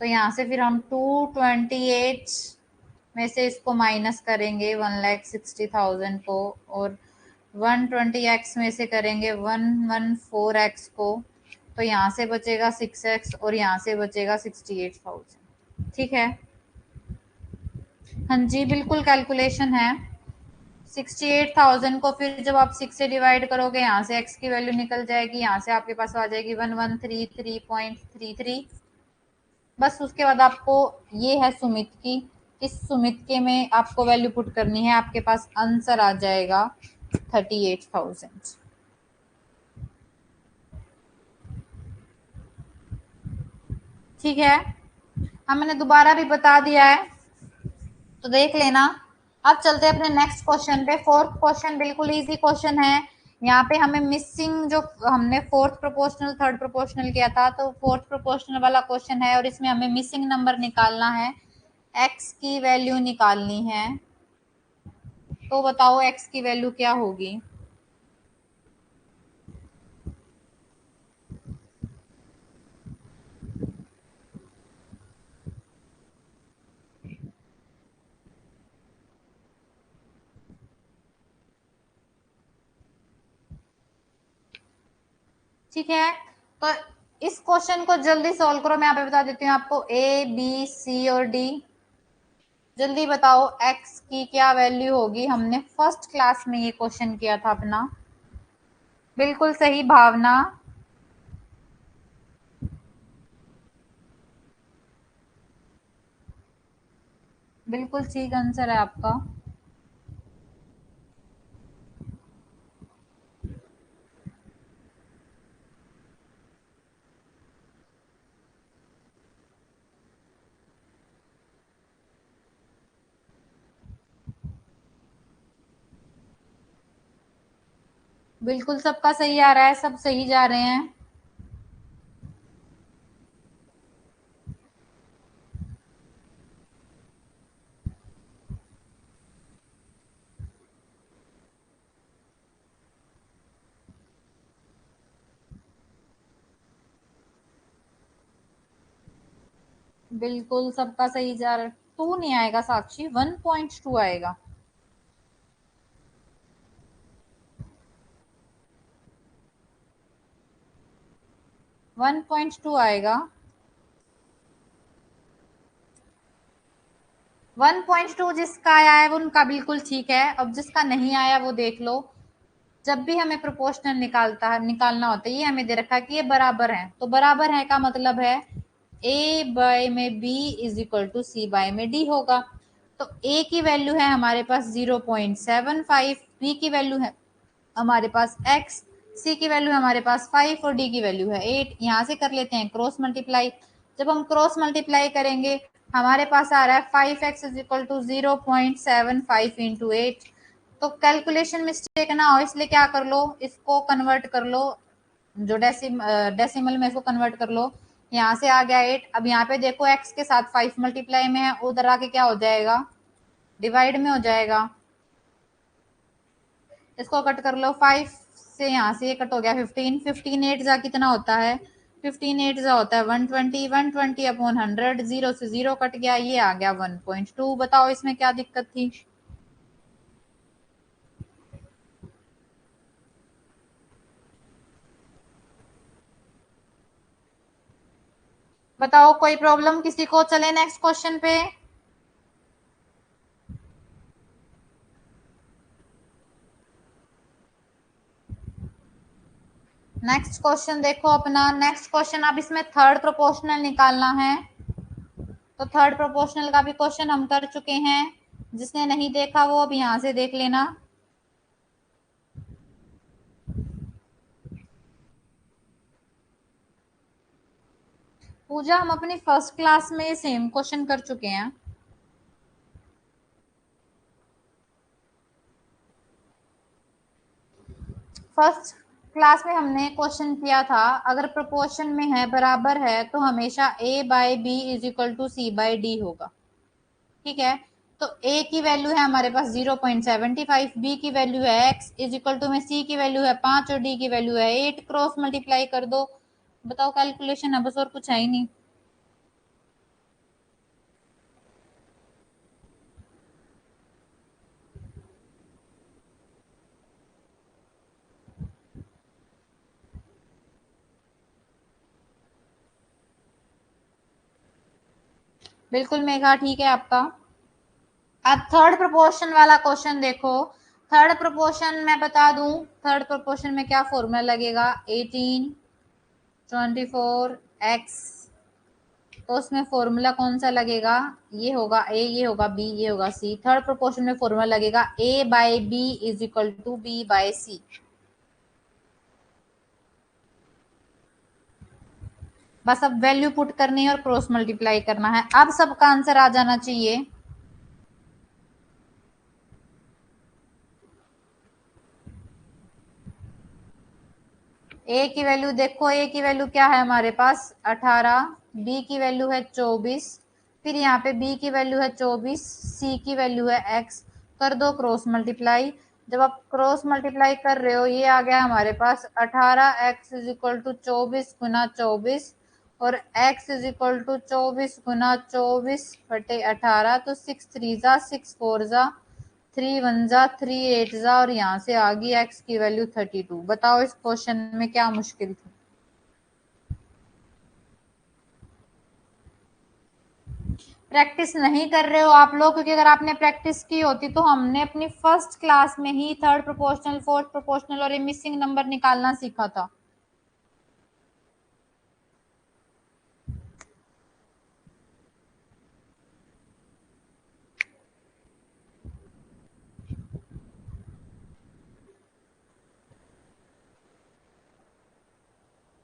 [SPEAKER 1] तो यहाँ से फिर हम 228 में से इसको माइनस करेंगे 1,60,000 को, और 120x में से करेंगे 114x को, तो यहाँ से बचेगा 6x, और यहाँ से बचेगा 68,000। ठीक है, हाँ जी, बिल्कुल कैलकुलेशन है। 68,000 को फिर जब आप 6 से डिवाइड करोगे, यहाँ से x की वैल्यू निकल जाएगी, यहाँ से आपके पास आ जाएगी 1133.33। बस उसके बाद आपको, ये है सुमित की, इस सुमित के में आपको वैल्यू पुट करनी है, आपके पास आंसर आ जाएगा 38,000। ठीक है, हाँ मैंने दोबारा भी बता दिया है, तो देख लेना। अब चलते हैं अपने नेक्स्ट क्वेश्चन पे। फोर्थ क्वेश्चन बिल्कुल इजी क्वेश्चन है। यहाँ पे हमें मिसिंग, जो हमने फोर्थ प्रोपोर्शनल थर्ड प्रोपोर्शनल किया था, तो फोर्थ प्रोपोर्शनल वाला क्वेश्चन है, और इसमें हमें मिसिंग नंबर निकालना है, एक्स की वैल्यू निकालनी है। तो बताओ एक्स की वैल्यू क्या होगी। ठीक है, तो इस क्वेश्चन को जल्दी सॉल्व करो। मैं यहाँ पे बता देती हूँ आपको, ए बी सी और डी। जल्दी बताओ x की क्या वैल्यू होगी। हमने फर्स्ट क्लास में ये क्वेश्चन किया था अपना। बिल्कुल सही भावना। बिल्कुल ठीक आंसर है आपका। बिल्कुल सबका सही आ रहा है, सब सही जा रहे हैं। बिल्कुल सबका सही जा रहा है। 2 नहीं आएगा साक्षी, 1.2 आएगा। 1.2 आएगा। 1.2 जिसका आया है वो उनका बिल्कुल ठीक है। अब जिसका नहीं आया वो देख लो। जब भी हमें प्रोपोर्शनल निकालना होता है, ये हमें दे रखा है कि ये बराबर है, तो बराबर है का मतलब है ए बाय में b is equal to c by में डी होगा। तो ए की वैल्यू है हमारे पास 0.75, बी की वैल्यू है हमारे पास x, c की वैल्यू है हमारे पास 5 और d की वैल्यू है 8। यहाँ से कर लेते हैं क्रॉस मल्टीप्लाई। जब हम क्रॉस मल्टीप्लाई करेंगे हमारे पास आ रहा है 5x is equal to 0.75 into 8। तो कैलकुलेशन मिस्टेक ना हो इसलिए क्या कर लो, इसको कन्वर्ट कर लो, जो डेसिमल में इसको कन्वर्ट कर लो। यहाँ से आ गया 8। अब यहाँ पे देखो x के साथ 5 मल्टीप्लाई में है, उधर आके क्या हो जाएगा, डिवाइड में हो जाएगा। इसको कट कर लो, 5 से यहाँ से ये कट हो गया 15। 15 8 जा कितना होता है, 15 8 जा होता है 120। 120 अपॉन 100, 0 से 0 कट गया, ये आ गया 1.2। बताओ इसमें क्या दिक्कत थी। बताओ कोई प्रॉब्लम किसी को। चले नेक्स्ट क्वेश्चन पे। नेक्स्ट क्वेश्चन देखो अपना। नेक्स्ट क्वेश्चन, अब इसमें थर्ड प्रोपोर्शनल निकालना है। तो थर्ड प्रोपोर्शनल का भी क्वेश्चन हम कर चुके हैं। जिसने नहीं देखा वो अब यहाँ से देख लेना। पूजा, हम अपनी फर्स्ट क्लास में सेम क्वेश्चन कर चुके हैं। फर्स्ट क्लास में हमने क्वेश्चन किया था, अगर प्रोपोर्शन में है, बराबर है, तो हमेशा a by B is equal to c by d होगा। ठीक है। तो a की वैल्यू है हमारे पास 0.75, b की वैल्यू है x इज इक्वल टू में c की वैल्यू है 5 और d की वैल्यू है 8। क्रॉस मल्टीप्लाई कर दो। बताओ, कैलकुलेशन है बस, और कुछ है ही नहीं। बिल्कुल मेघा, ठीक है आपका। अब थर्ड प्रोपोर्शन वाला क्वेश्चन देखो। थर्ड प्रोपोर्शन मैं बता दूं, थर्ड प्रोपोर्शन में क्या फॉर्मूला लगेगा, 18 24 x। तो उसमें फॉर्मूला कौन सा लगेगा, ये होगा a, ये होगा b, ये होगा c। थर्ड प्रोपोर्शन में फॉर्मूला लगेगा a by b is equal to b by c। बस अब वैल्यू पुट करनी है और क्रॉस मल्टीप्लाई करना है। अब सबका आंसर आ जाना चाहिए। ए की वैल्यू देखो, ए की वैल्यू क्या है हमारे पास 18, बी की वैल्यू है 24, फिर यहाँ पे बी की वैल्यू है 24, सी की वैल्यू है x। कर दो क्रॉस मल्टीप्लाई। जब आप क्रॉस मल्टीप्लाई कर रहे हो, ये आ गया हमारे पास 18x इज इक्वल टू 24 गुना 24, और x इज इक्वल टू 24 गुना 24 बटे 18। तो 6 3 जा 6 4 जा 3 1 जा 3 8 जा, और यहाँ से आ गई x की वैल्यू 32। बताओ इस क्वेश्चन में क्या मुश्किल थी। प्रैक्टिस नहीं कर रहे हो आप लोग, क्योंकि अगर आपने प्रैक्टिस की होती तो हमने अपनी फर्स्ट क्लास में ही थर्ड प्रोपोर्शनल, फोर्थ प्रोपोर्शनल और ये मिसिंग नंबर निकालना सीखा था।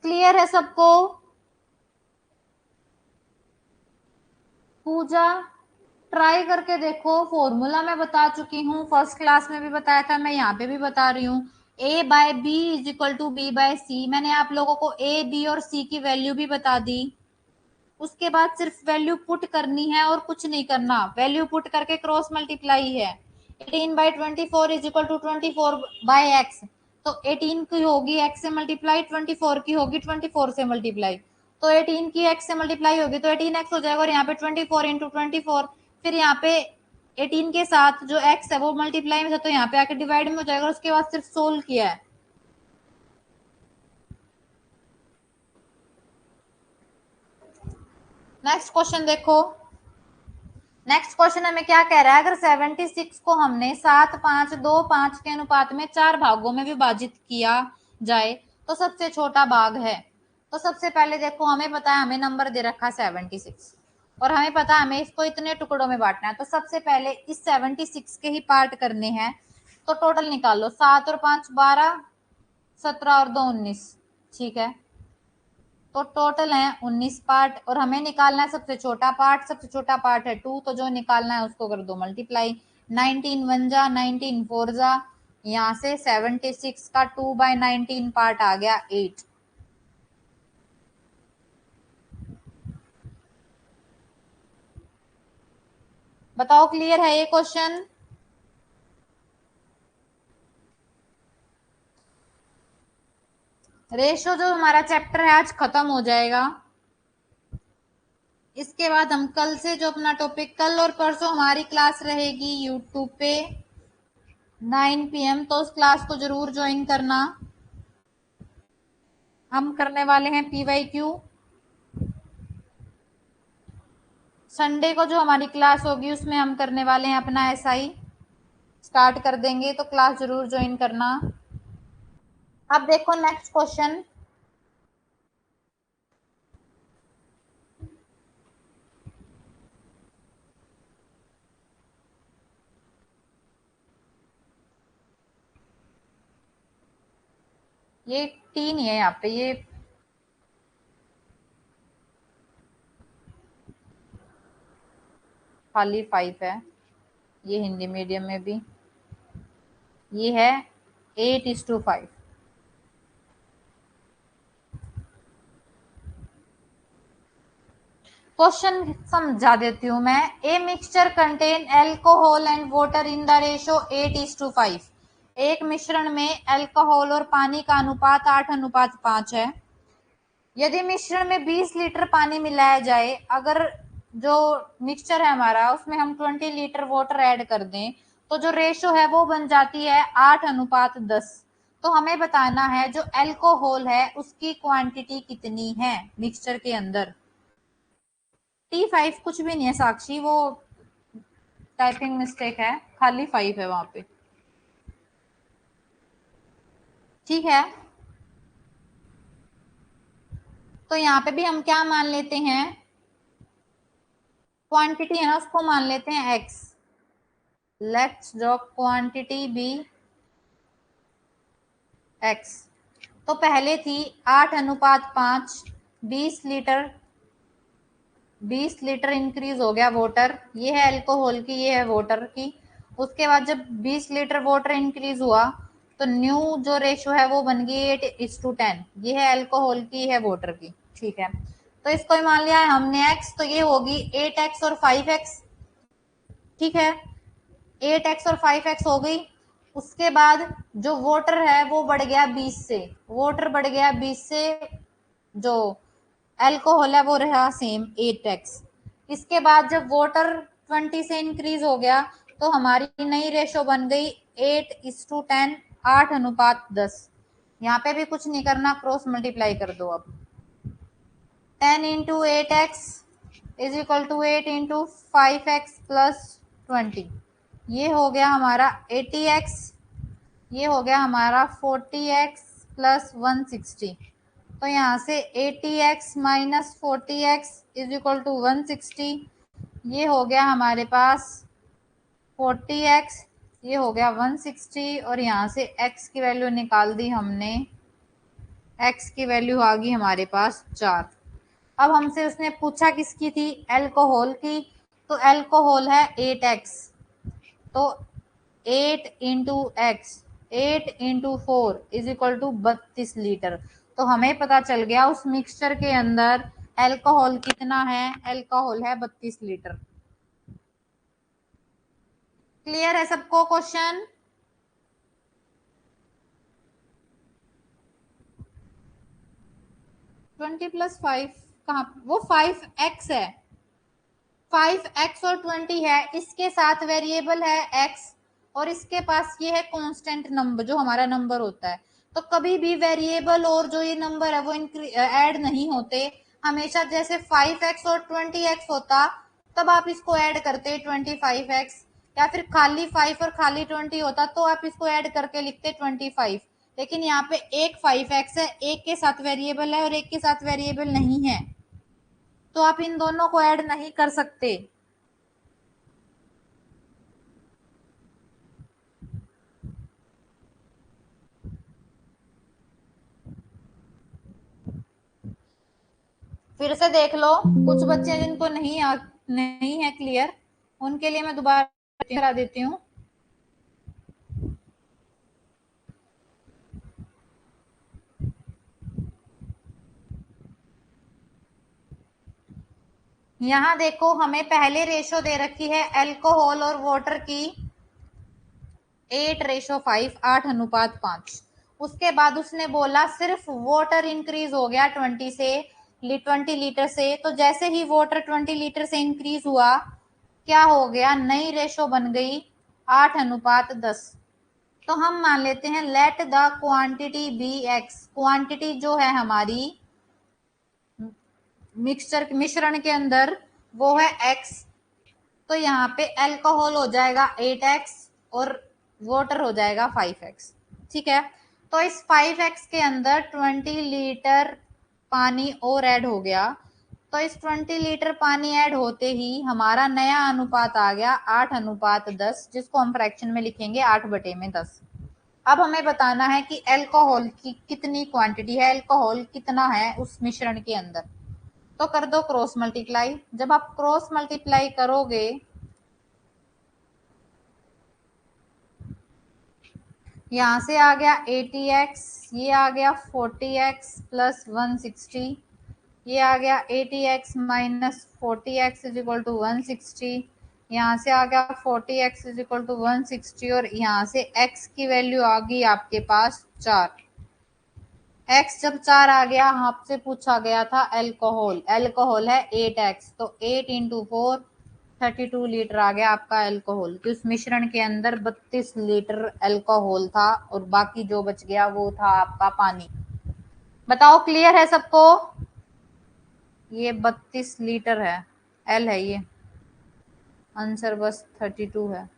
[SPEAKER 1] क्लियर है सबको? पूजा, ट्राई करके देखो। फॉर्मूला मैं बता चुकी हूँ, फर्स्ट क्लास में भी बताया था, मैं यहाँ पे भी बता रही हूँ। a by B is equal to B by C. मैंने आप लोगों को a, b और c की वैल्यू भी बता दी। उसके बाद सिर्फ वैल्यू पुट करनी है और कुछ नहीं करना। वैल्यू पुट करके क्रॉस मल्टीप्लाई है। 18 by 24 is equal to 24 by x. तो 18 की होगी x से मल्टीप्लाई, 24 की होगी 24 से मल्टीप्लाई। तो 18 की x से मल्टीप्लाई होगी तो 18x हो जाएगा, और यहाँ पे 24 इंटू 24। फिर यहाँ पे 18 के साथ जो x है वो मल्टीप्लाई में था, तो यहाँ पे आके डिवाइड में हो जाएगा। उसके बाद सिर्फ सोल्व किया है। नेक्स्ट क्वेश्चन देखो। नेक्स्ट क्वेश्चन हमें क्या कह रहा है, अगर 76 को हमने 7, 5, 2, 5 के अनुपात में 4 भागों में विभाजित किया जाए तो सबसे छोटा भाग है। तो सबसे पहले देखो, हमें पता है, हमें नंबर दे रखा 76 और हमें पता है हमें इसको इतने टुकड़ों में बांटना है। तो सबसे पहले इस 76 के ही पार्ट करने हैं। तो टोटल निकाल लो, 7 और 5 12, 17 और 2 19। ठीक है, तो टोटल है 19 पार्ट, और हमें निकालना है सबसे छोटा पार्ट। सबसे छोटा पार्ट है 2, तो जो निकालना है उसको कर दो मल्टीप्लाई। 19 वन जा, 19 फोर जा, यहाँ से 76 का 2 बाय 19 पार्ट आ गया 8। बताओ क्लियर है ये क्वेश्चन? रेशो जो हमारा चैप्टर है आज खत्म हो जाएगा। इसके बाद हम कल से जो अपना टॉपिक, कल और परसों हमारी क्लास रहेगी यूट्यूब पे 9 PM, तो उस क्लास को जरूर ज्वाइन करना। हम करने वाले हैं PYQ। संडे को जो हमारी क्लास होगी उसमें हम करने वाले हैं अपना SI स्टार्ट कर देंगे, तो क्लास जरूर ज्वाइन करना। अब देखो नेक्स्ट क्वेश्चन। ये 3 ही है यहाँ पे, ये खाली 5 है। ये हिंदी मीडियम में भी ये है 8:5। क्वेश्चन समझा देती हूँ मैं। A mixture contain alcohol and water in the ratio 8:5। एक मिश्रण में एल्कोहल और पानी का अनुपात 8:5 है। यदि मिश्रण में 20 लीटर पानी मिलाया जाए, अगर जो मिक्सचर है हमारा उसमें हम 20 लीटर वाटर ऐड कर दें, तो जो रेशो है वो बन जाती है 8:10। तो हमें बताना है जो एल्कोहल है उसकी क्वांटिटी कितनी है मिक्सचर के अंदर। T5 कुछ भी नहीं है साक्षी, वो टाइपिंग मिस्टेक है, खाली 5 है वहां पे। ठीक है, तो यहाँ पे भी हम क्या मान लेते हैं, क्वांटिटी है ना उसको मान लेते हैं x। Let's draw quantity be x। तो पहले थी 8:5, 20 लीटर। 20 लीटर इंक्रीज हो गया वाटर, ये है अल्कोहल की, ये है वाटर की। उसके बाद जब 20 लीटर वाटर इंक्रीज हुआ तो न्यू जो रेशो है वो बन गई 8:10। ये है अल्कोहल की, ये है वाटर की। ठीक है, तो इसको ही मान लिया है हमने x, तो ये होगी 8x और 5x। ठीक है, 8x और 5x हो गई। उसके बाद जो वाटर है वो बढ़ गया 20 से, वाटर बढ़ गया 20 से, जो अल्कोहल है वो रहा सेम 8x। इसके बाद जब वाटर 20 से इंक्रीज हो गया तो हमारी नई रेशो बन गई 8:10, 8:10। यहाँ पे भी कुछ नहीं करना, क्रॉस मल्टीप्लाई कर दो। अब 10 into 8x is equal to 8 into 5x plus 20। ये हो गया हमारा 80x, ये हो गया हमारा 40x प्लस 160। तो यहाँ से 80x minus 40x is equal to 160। ये हो गया हमारे पास 40x, ये हो गया 160, और यहाँ से x की वैल्यू निकाल दी हमने। x की वैल्यू आ गई हमारे पास 4। अब हमसे उसने पूछा किसकी थी, अल्कोहल की। तो अल्कोहल है 8x, तो 8 into x, 8 into 4 is equal to 32 litre. तो हमें पता चल गया उस मिक्सचर के अंदर अल्कोहल कितना है, अल्कोहल है 32 लीटर। क्लियर है सबको क्वेश्चन? ट्वेंटी प्लस 5 कहाँ, वो 5x है, 5x और 20 है, इसके साथ वेरिएबल है x, और इसके पास ये है कांस्टेंट नंबर जो हमारा नंबर होता है। तो कभी भी वेरिएबल और जो ये नंबर है वो ऐड नहीं होते हमेशा। जैसे 5x और 20x होता तब आप इसको ऐड करते 25x, या फिर खाली 5 और खाली 20 होता तो आप इसको ऐड करके लिखते 25। लेकिन यहाँ पे एक 5x है, एक के साथ वेरिएबल है और एक के साथ वेरिएबल नहीं है, तो आप इन दोनों को ऐड नहीं कर सकते। फिर से देख लो, कुछ बच्चे जिनको नहीं है क्लियर, उनके लिए मैं दोबारा करा देती हूँ। यहाँ देखो हमें पहले रेशो दे रखी है अल्कोहल और वाटर की 8:5, 8:5। उसके बाद उसने बोला सिर्फ वाटर इंक्रीज हो गया 20 लीटर से। तो जैसे ही वाटर 20 लीटर से इंक्रीज हुआ, क्या हो गया, नई रेशो बन गई 8:10। तो हम मान लेते हैं let the quantity be x, quantity जो है हमारी मिश्रण के अंदर वो है x। तो यहाँ पे अल्कोहल हो जाएगा 8x और वाटर हो जाएगा 5x। ठीक है, तो इस 5x के अंदर 20 लीटर पानी और ऐड हो गया। तो इस 20 लीटर पानी ऐड होते ही हमारा नया अनुपात आ गया 8:10, जिसको हम फ्रैक्शन में लिखेंगे 8/10। अब हमें बताना है कि अल्कोहल की कितनी क्वांटिटी है, अल्कोहल कितना है उस मिश्रण के अंदर। तो कर दो क्रॉस मल्टीप्लाई। जब आप क्रॉस मल्टीप्लाई करोगे, यहां से आ गया 80x, ये आ गया 40x प्लस 160, ये आ गया 80x minus 40x is equal to 160, यहाँ से आ गया 40x इज इक्वल टू 160, और यहाँ से x की वैल्यू आ गई आपके पास 4। x जब 4 आ गया, आपसे पूछा गया था अल्कोहल, अल्कोहल है 8x, तो 8 इंटू 4 32 लीटर आ गया आपका अल्कोहल। कि उस मिश्रण के अंदर 32 लीटर अल्कोहल था और बाकी जो बच गया वो था आपका पानी। बताओ क्लियर है सबको? ये 32 लीटर है, एल है ये, आंसर बस 32 है।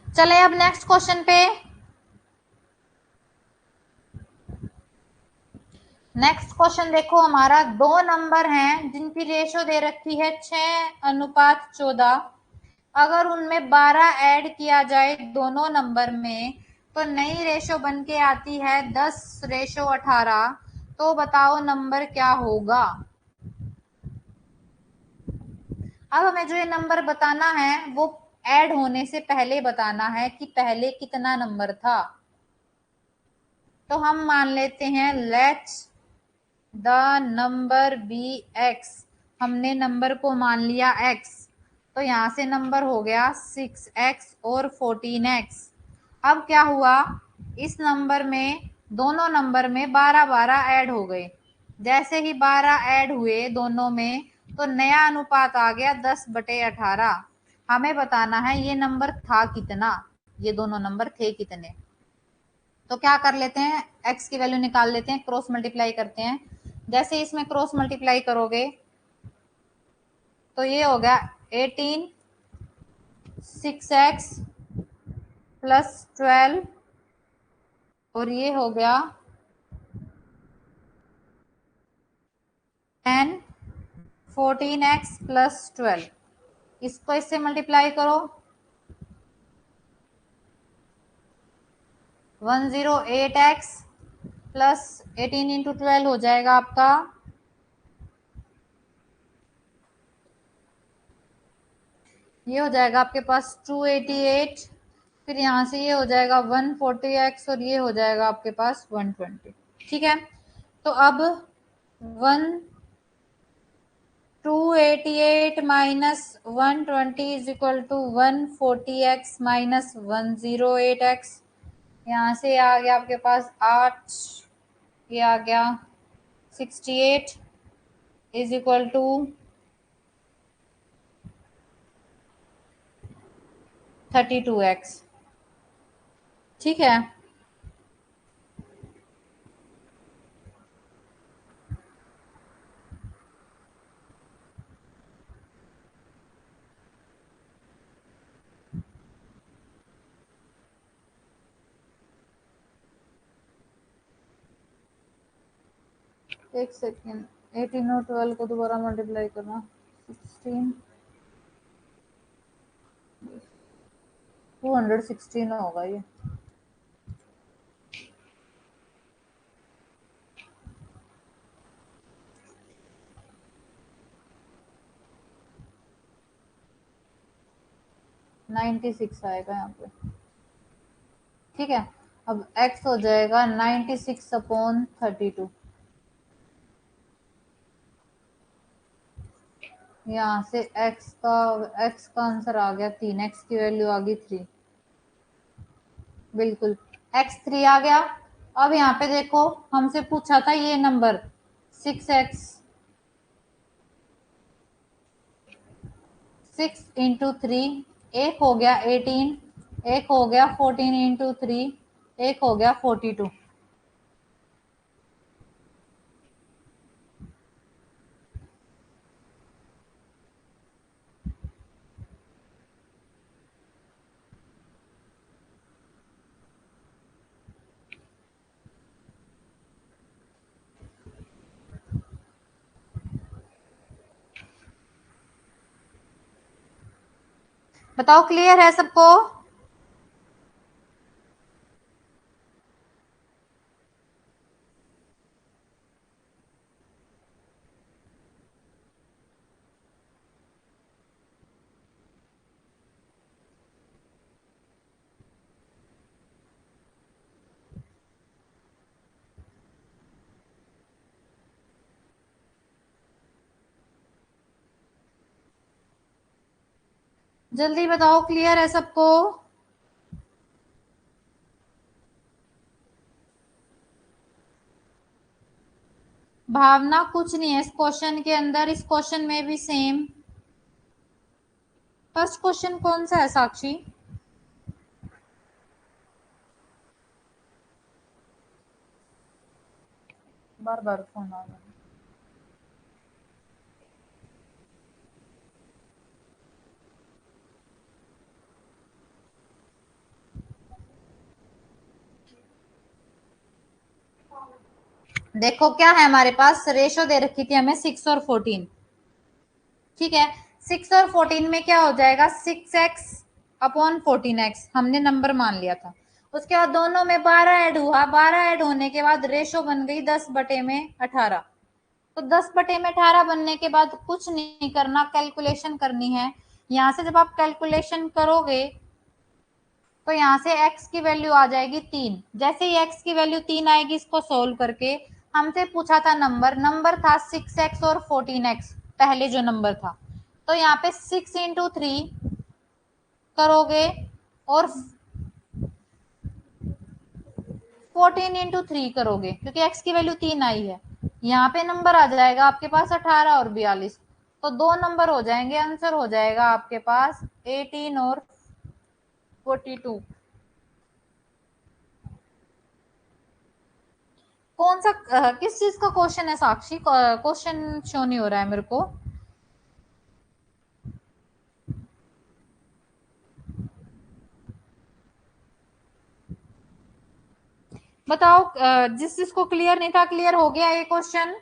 [SPEAKER 1] चले अब नेक्स्ट क्वेश्चन पे। नेक्स्ट क्वेश्चन देखो, हमारा दो नंबर हैं जिनकी रेशो दे रखी है 6:14। अगर उनमें 12 ऐड किया जाए दोनों नंबर में तो नई रेशो बन के आती है 10:18। तो बताओ नंबर क्या होगा। अब हमें जो ये नंबर बताना है वो ऐड होने से पहले बताना है कि पहले कितना नंबर था। तो हम मान लेते हैं let's the number be x, हमने नंबर को मान लिया x। तो यहां से नंबर हो गया 6x और 14x। अब क्या हुआ, इस नंबर में दोनों नंबर में 12 ऐड हो गए। जैसे ही 12 ऐड हुए दोनों में तो नया अनुपात आ गया 10/18। हमें बताना है ये नंबर था कितना, ये दोनों नंबर थे कितने। तो क्या कर लेते हैं, x की वैल्यू निकाल लेते हैं, क्रॉस मल्टीप्लाई करते हैं। जैसे इसमें क्रॉस मल्टीप्लाई करोगे तो ये हो गया 18 6x प्लस 12 और ये हो गया 10 14x प्लस 12। इसको इससे मल्टीप्लाई करो 108x प्लस 18 इंटू 12 हो जाएगा आपका ये हो जाएगा आपके पास 288। फिर यहाँ से ये हो जाएगा 140x और ये हो जाएगा आपके पास 120। ठीक है, तो अब 288 minus 120 is equal to 140x minus 108x। यहाँ से आ गया आपके पास 8, ये आ गया 68 इज इक्वल टू 32x। ठीक है, एक सेकेंड, 18 और 12 को दोबारा मल्टीप्लाई करना 16 216 होगा ये। नाइन्टी सिक्स आएगा यहाँ पे। ठीक है, अब x हो जाएगा 96/32। यहाँ से x का आंसर आ गया 3, x की वैल्यू आ गई 3। बिल्कुल x 3 आ गया। अब यहाँ पे देखो हमसे पूछा था ये नंबर 6x 6 इंटू 3, एक हो गया 18, एक हो गया 14 इंटू 3, एक हो गया 42। बताओ क्लियर है सबको? जल्दी बताओ क्लियर है सबको? भावना कुछ नहीं है इस क्वेश्चन के अंदर, इस क्वेश्चन में भी सेम। फर्स्ट क्वेश्चन कौन सा है साक्षी? बार बार फोन आ रहा है। देखो क्या है हमारे पास, रेशो दे रखी थी हमें 6 और 14। ठीक है, 6 और 14 में क्या हो जाएगा 6x अपॉन 14x हमने नंबर मान लिया था। उसके बाद दोनों में 12 ऐड हुआ, 12 ऐड होने के बाद रेशो बन गई 10/18। तो 10/18 बनने के बाद कुछ नहीं करना, कैलकुलेशन करनी है। यहाँ से जब आप कैलकुलेशन करोगे तो यहाँ से x की वैल्यू आ जाएगी 3। जैसे ही x की वैल्यू 3 आएगी इसको सोल्व करके, हमसे पूछा था नंबर था 6x और 14x, पहले जो नंबर था। तो यहाँ पे 6 इंटू 3 करोगे और 14 इंटू 3 करोगे क्योंकि x की वैल्यू 3 आई है। यहाँ पे नंबर आ जाएगा आपके पास 18 और 42। तो दो नंबर हो जाएंगे, आंसर हो जाएगा आपके पास 18 और 42। कौन सा किस चीज का क्वेश्चन है साक्षी? क्वेश्चन शो नहीं हो रहा है मेरे को। बताओ, जिस जिसको क्लियर नहीं था क्लियर हो गया ये क्वेश्चन?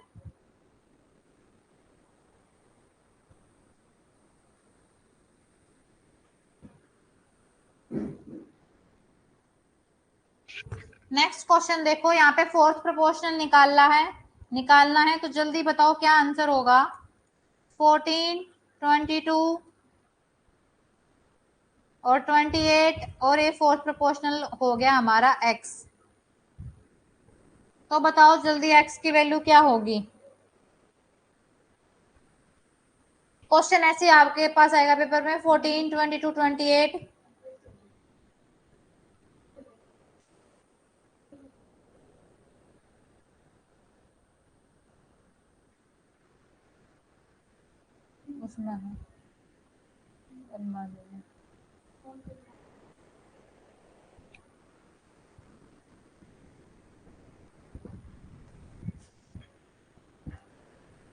[SPEAKER 1] नेक्स्ट क्वेश्चन देखो, यहाँ पे फोर्थ प्रोपोर्शनल निकालना है तो जल्दी बताओ क्या आंसर होगा। 14, 22 और 28 और ये फोर्थ प्रोपोर्शनल हो गया हमारा x। तो बताओ जल्दी x की वैल्यू क्या होगी। क्वेश्चन ऐसे आपके पास आएगा पेपर में, 14, 22, 28। उसमें है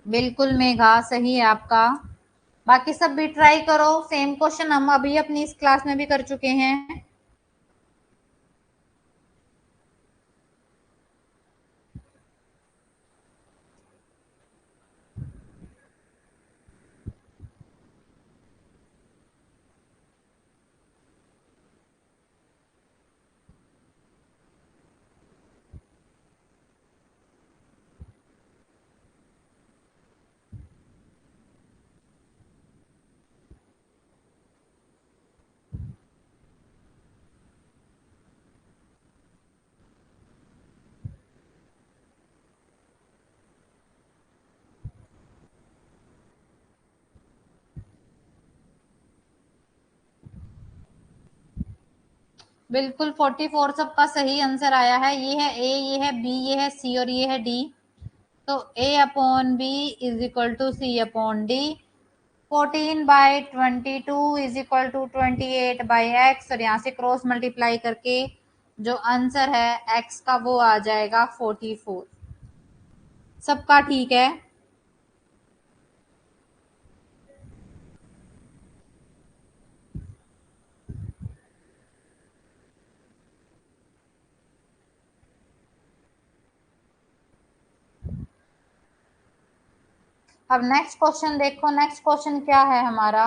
[SPEAKER 1] बिल्कुल मेघा, सही है आपका। बाकी सब भी ट्राई करो, सेम क्वेश्चन हम अभी अपनी इस क्लास में भी कर चुके हैं। बिल्कुल 44 सबका सही आंसर आया है। ये है ए, ये है बी, ये है सी और ये है डी। तो A upon B is equal to C upon D. 14/22 is equal to 28/x, और यहाँ से क्रॉस मल्टीप्लाई करके जो आंसर है x का वो आ जाएगा 44। सबका ठीक है? अब नेक्स्ट क्वेश्चन देखो, नेक्स्ट क्वेश्चन क्या है हमारा।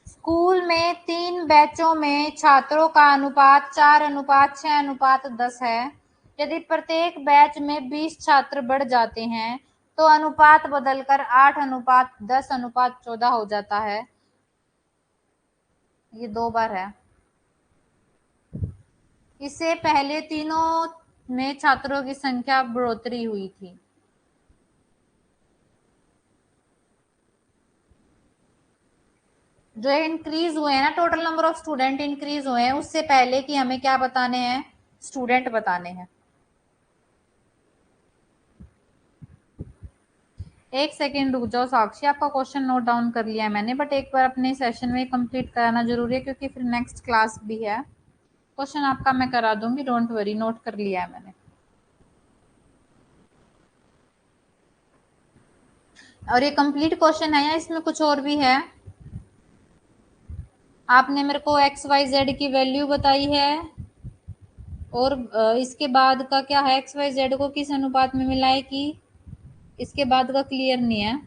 [SPEAKER 1] स्कूल में 3 बैचों में छात्रों का अनुपात 4:6:10 है। यदि प्रत्येक बैच में 20 छात्र बढ़ जाते हैं तो अनुपात बदलकर 8:10:14 हो जाता है। ये 2 बार है। इससे पहले तीनों में छात्रों की संख्या बढ़ोतरी हुई थी। जो इंक्रीज हुए हैं ना, total number of student increase हुए हैं, उससे पहले कि हमें क्या बताने हैं, स्टूडेंट बताने हैं। एक सेकेंड रुक जाओ साक्षी, आपका क्वेश्चन नोट डाउन कर लिया है मैंने, बट एक बार अपने सेशन में कंप्लीट कराना जरूरी है क्योंकि फिर नेक्स्ट क्लास भी है। क्वेश्चन आपका मैं करा दूंगी, डोंट वरी, नोट कर लिया है मैंने। और ये कंप्लीट क्वेश्चन है या इसमें कुछ और भी है? आपने मेरे को एक्स वाई जेड की वैल्यू बताई है, और इसके बाद का क्या है, एक्स वाई जेड को किस अनुपात में मिलाए कि, इसके बाद का क्लियर नहीं है।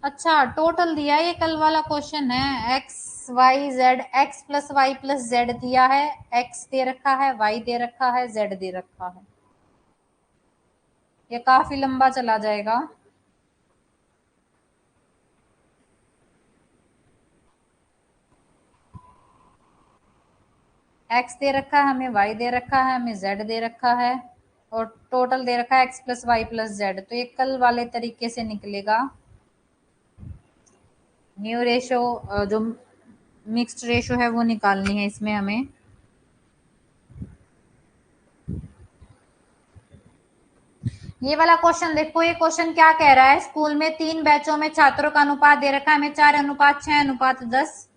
[SPEAKER 1] अच्छा, टोटल दिया है, ये कल वाला क्वेश्चन है। X y z, x plus y plus z दिया है। एक्स दे रखा है, वाई दे रखा है, जेड दे रखा है। ये काफी लंबा चला जाएगा। एक्स दे रखा है हमें, वाई दे रखा है हमें, जेड दे रखा है और टोटल दे रखा है x plus y plus z. तो ये कल वाले तरीके से निकलेगा। न्यू रेशो जो मिक्स्ड रेशो है वो निकालनी है इसमें हमें। ये वाला क्वेश्चन देखो, ये क्वेश्चन क्या कह रहा है, स्कूल में 3 बैचों में छात्रों का अनुपात दे रखा है हमें 4:6:10।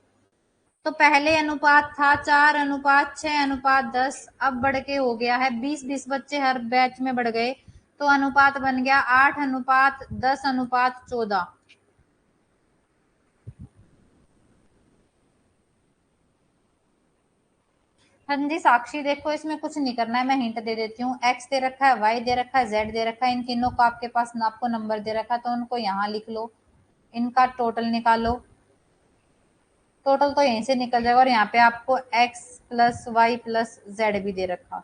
[SPEAKER 1] तो पहले अनुपात था 4:6:10, अब बढ़ के हो गया है 20-20 बच्चे हर बैच में बढ़ गए, तो अनुपात बन गया 8:10:14। हाँ जी साक्षी, देखो इसमें कुछ नहीं करना है, मैं हिंट दे देती हूँ। एक्स दे रखा है, वाई दे रखा है, जेड दे रखा है, इन तीनों को आपके पास आपको नंबर दे रखा है, तो उनको यहाँ लिख लो, इनका टोटल निकालो। टोटल तो यहीं से निकल जाएगा और यहाँ पे आपको x plus y plus z भी दे रखा है।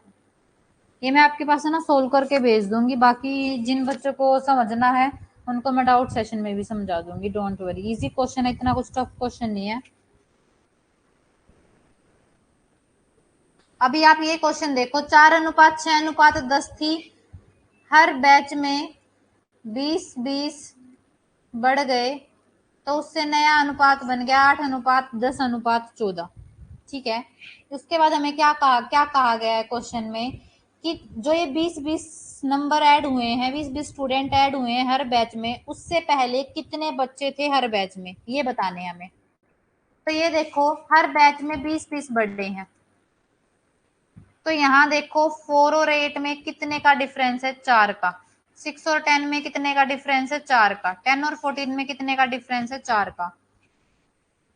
[SPEAKER 1] ये मैं आपके पास है ना सोल्व करके भेज दूंगी, बाकी जिन बच्चों को समझना है उनको मैं डाउट सेशन में भी समझा दूंगी, डोंट वरी। इजी क्वेश्चन है, इतना कुछ टफ क्वेश्चन नहीं है। अभी आप ये क्वेश्चन देखो, 4:6:10 थी, हर बैच में 20-20 बढ़ गए, तो उससे नया अनुपात बन गया 8:10:14। ठीक है, उसके बाद हमें क्या कहा गया है क्वेश्चन में कि जो ये 20-20 नंबर ऐड हुए हैं, 20-20 स्टूडेंट ऐड हुए हैं हर बैच में, उससे पहले कितने बच्चे थे हर बैच में, ये बताने हैं हमें। तो ये देखो हर बैच में 20-20 बढ़े हैं, तो यहाँ देखो 4 और 8 में कितने का डिफरेंस है, 4 का। 6 और 10 में कितने का डिफरेंस है, 4 का। 10 और 14 में कितने का डिफरेंस है, 4 का।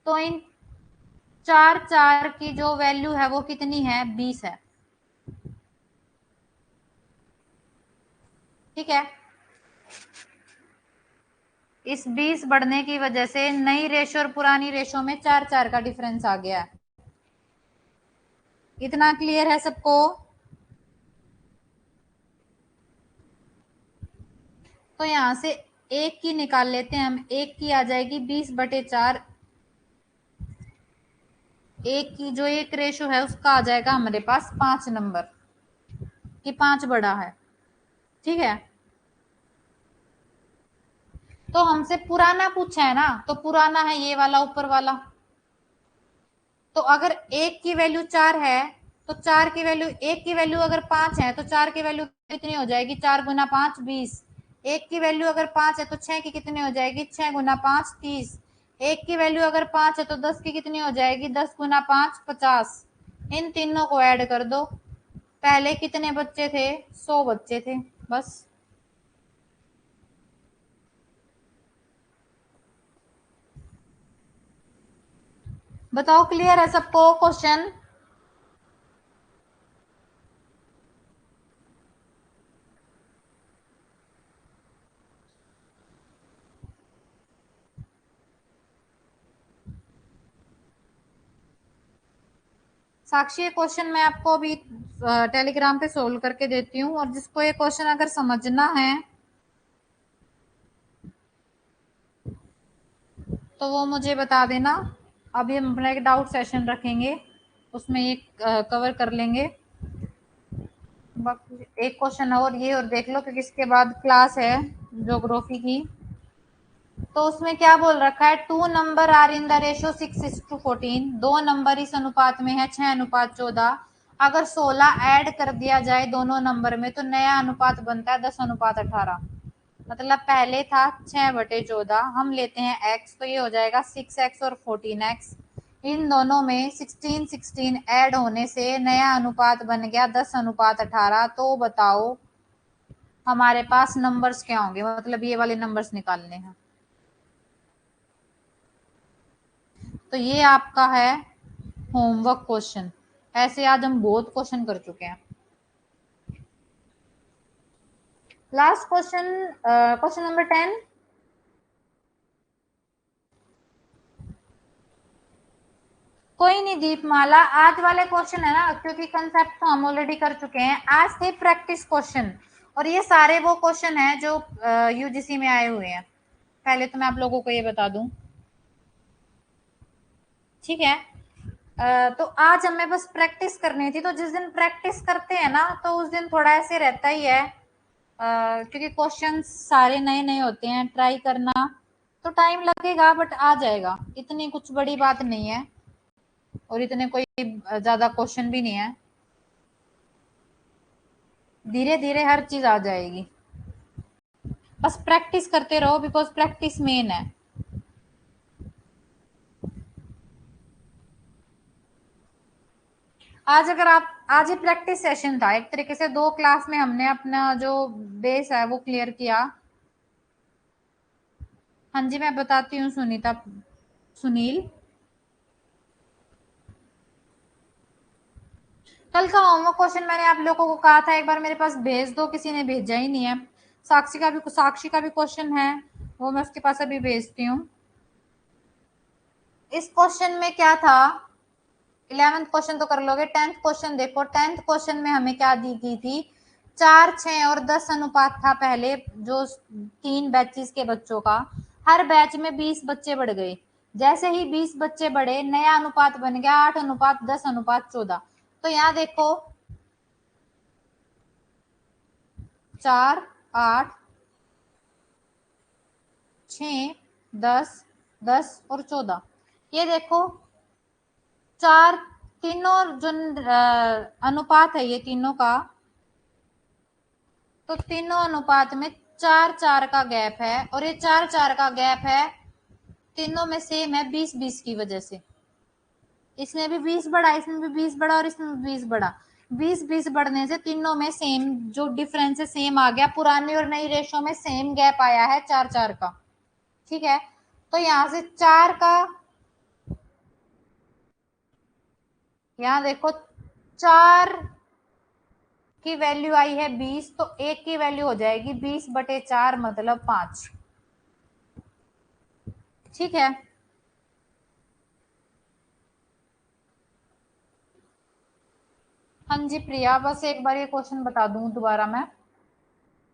[SPEAKER 1] तो इन 4 की जो वैल्यू है वो कितनी है, 20 है। ठीक है, इस 20 बढ़ने की वजह से नई रेशो और पुरानी रेशो में 4 का डिफरेंस आ गया। इतना क्लियर है सबको? तो यहां से एक की निकाल लेते हैं हम, एक की आ जाएगी 20/4। एक की जो एक रेशो है उसका आ जाएगा हमारे पास 5 नंबर, कि 5 बड़ा है। ठीक है, तो हमसे पुराना पूछा है ना, तो पुराना है ये वाला ऊपर वाला। तो अगर एक की वैल्यू 4 है, तो 4 की वैल्यू, एक की वैल्यू अगर 5 है तो 4 की वैल्यू कितनी हो जाएगी, 4 × 5 20। एक की वैल्यू अगर 5 है तो 6 की कितनी हो जाएगी, 6 × 5 30। एक की वैल्यू अगर 5 है तो 10 की कितनी हो जाएगी, 10 × 5 50। इन तीनों को ऐड कर दो। पहले कितने बच्चे थे, 100 बच्चे थे बस। बताओ क्लियर है सबको क्वेश्चन? साक्षी, ये क्वेश्चन मैं आपको अभी टेलीग्राम पे सोल्व करके देती हूँ, और जिसको ये क्वेश्चन अगर समझना है तो वो मुझे बता देना। अभी हम अपना एक डाउट सेशन रखेंगे, उसमें ये कवर कर लेंगे। एक क्वेश्चन और ये और देख लो, क्योंकि इसके बाद क्लास है ज्योग्राफी की। तो उसमें क्या बोल रखा है, 2 number are in the ratio 6:14। 2 number इस अनुपात में है 6:14। अगर 16 ऐड कर दिया जाए दोनों नंबर में तो नया अनुपात बनता है 10:18। मतलब पहले था 6/14, हम लेते हैं x, तो ये हो जाएगा 6x और 14x। इन दोनों में 16 ऐड होने से नया अनुपात बन गया 10:18। तो बताओ हमारे पास नंबर्स क्या होंगे, मतलब ये वाले नंबर्स निकालने हैं। तो ये आपका है होमवर्क क्वेश्चन। ऐसे आज हम बहुत क्वेश्चन कर चुके हैं। Last question, question number 10। कोई नहीं दीपमाला, आज वाले क्वेश्चन है ना, क्योंकि कंसेप्ट तो हम ऑलरेडी कर चुके हैं। आज थे प्रैक्टिस क्वेश्चन, और ये सारे वो क्वेश्चन है जो यूजीसी में आए हुए हैं। पहले तो मैं आप लोगों को ये बता दूं, ठीक है। तो आज हमें बस प्रैक्टिस करनी थी, तो जिस दिन प्रैक्टिस करते हैं ना तो उस दिन थोड़ा ऐसे रहता ही है, क्योंकि क्वेश्चंस सारे नए नए होते हैं, ट्राई करना तो टाइम लगेगा बट आ जाएगा, इतनी कुछ बड़ी बात नहीं है और इतने कोई ज्यादा क्वेश्चन भी नहीं है, धीरे धीरे हर चीज आ जाएगी, बस प्रैक्टिस करते रहो बिकॉज प्रैक्टिस मेन है। आज अगर आप आज ही प्रैक्टिस सेशन था एक तरीके से, 2 क्लास में हमने अपना जो बेस है वो क्लियर किया। हाँ जी मैं बताती हूँ सुनीता, सुनील, कल का होमवर्क क्वेश्चन मैंने आप लोगों को कहा था एक बार मेरे पास भेज दो, किसी ने भेजा ही नहीं है। साक्षी का भी क्वेश्चन है, वो मैं उसके पास अभी भेजती हूँ। इस क्वेश्चन में क्या था, 11th क्वेश्चन तो कर लोगे, 10th क्वेश्चन देखो। 10th क्वेश्चन में हमें क्या दी गई थी, 4, 6 और 10 अनुपात था पहले, जो 3 बैचेस के बच्चों का, हर बैच में 20 बच्चे बढ़ गए। जैसे ही 20 बच्चे बढ़े नया अनुपात बन गया 8:10:14। तो यहाँ देखो 4, 8, 6, 10, 10 और 14, ये देखो 4, तीनों जो अनुपात है ये तीनों का, तो तीनों अनुपात में 4-4 का गैप है, और ये 4-4 का गैप है तीनों में सेम है 20-20 की वजह से। इसमें भी 20 बढ़ा, इसमें भी 20 बढ़ा और इसमें भी 20 बढ़ा, 20-20 बढ़ने से तीनों में सेम जो डिफरेंस है सेम आ गया, पुरानी और नई रेशो में सेम गैप आया है 4-4 का। ठीक है, तो यहां से 4 का, यहां देखो 4 की वैल्यू आई है 20, तो 1 की वैल्यू हो जाएगी 20/4 मतलब 5। ठीक है, हाँ जी प्रिया, बस एक बार ये क्वेश्चन बता दूं दोबारा मैं।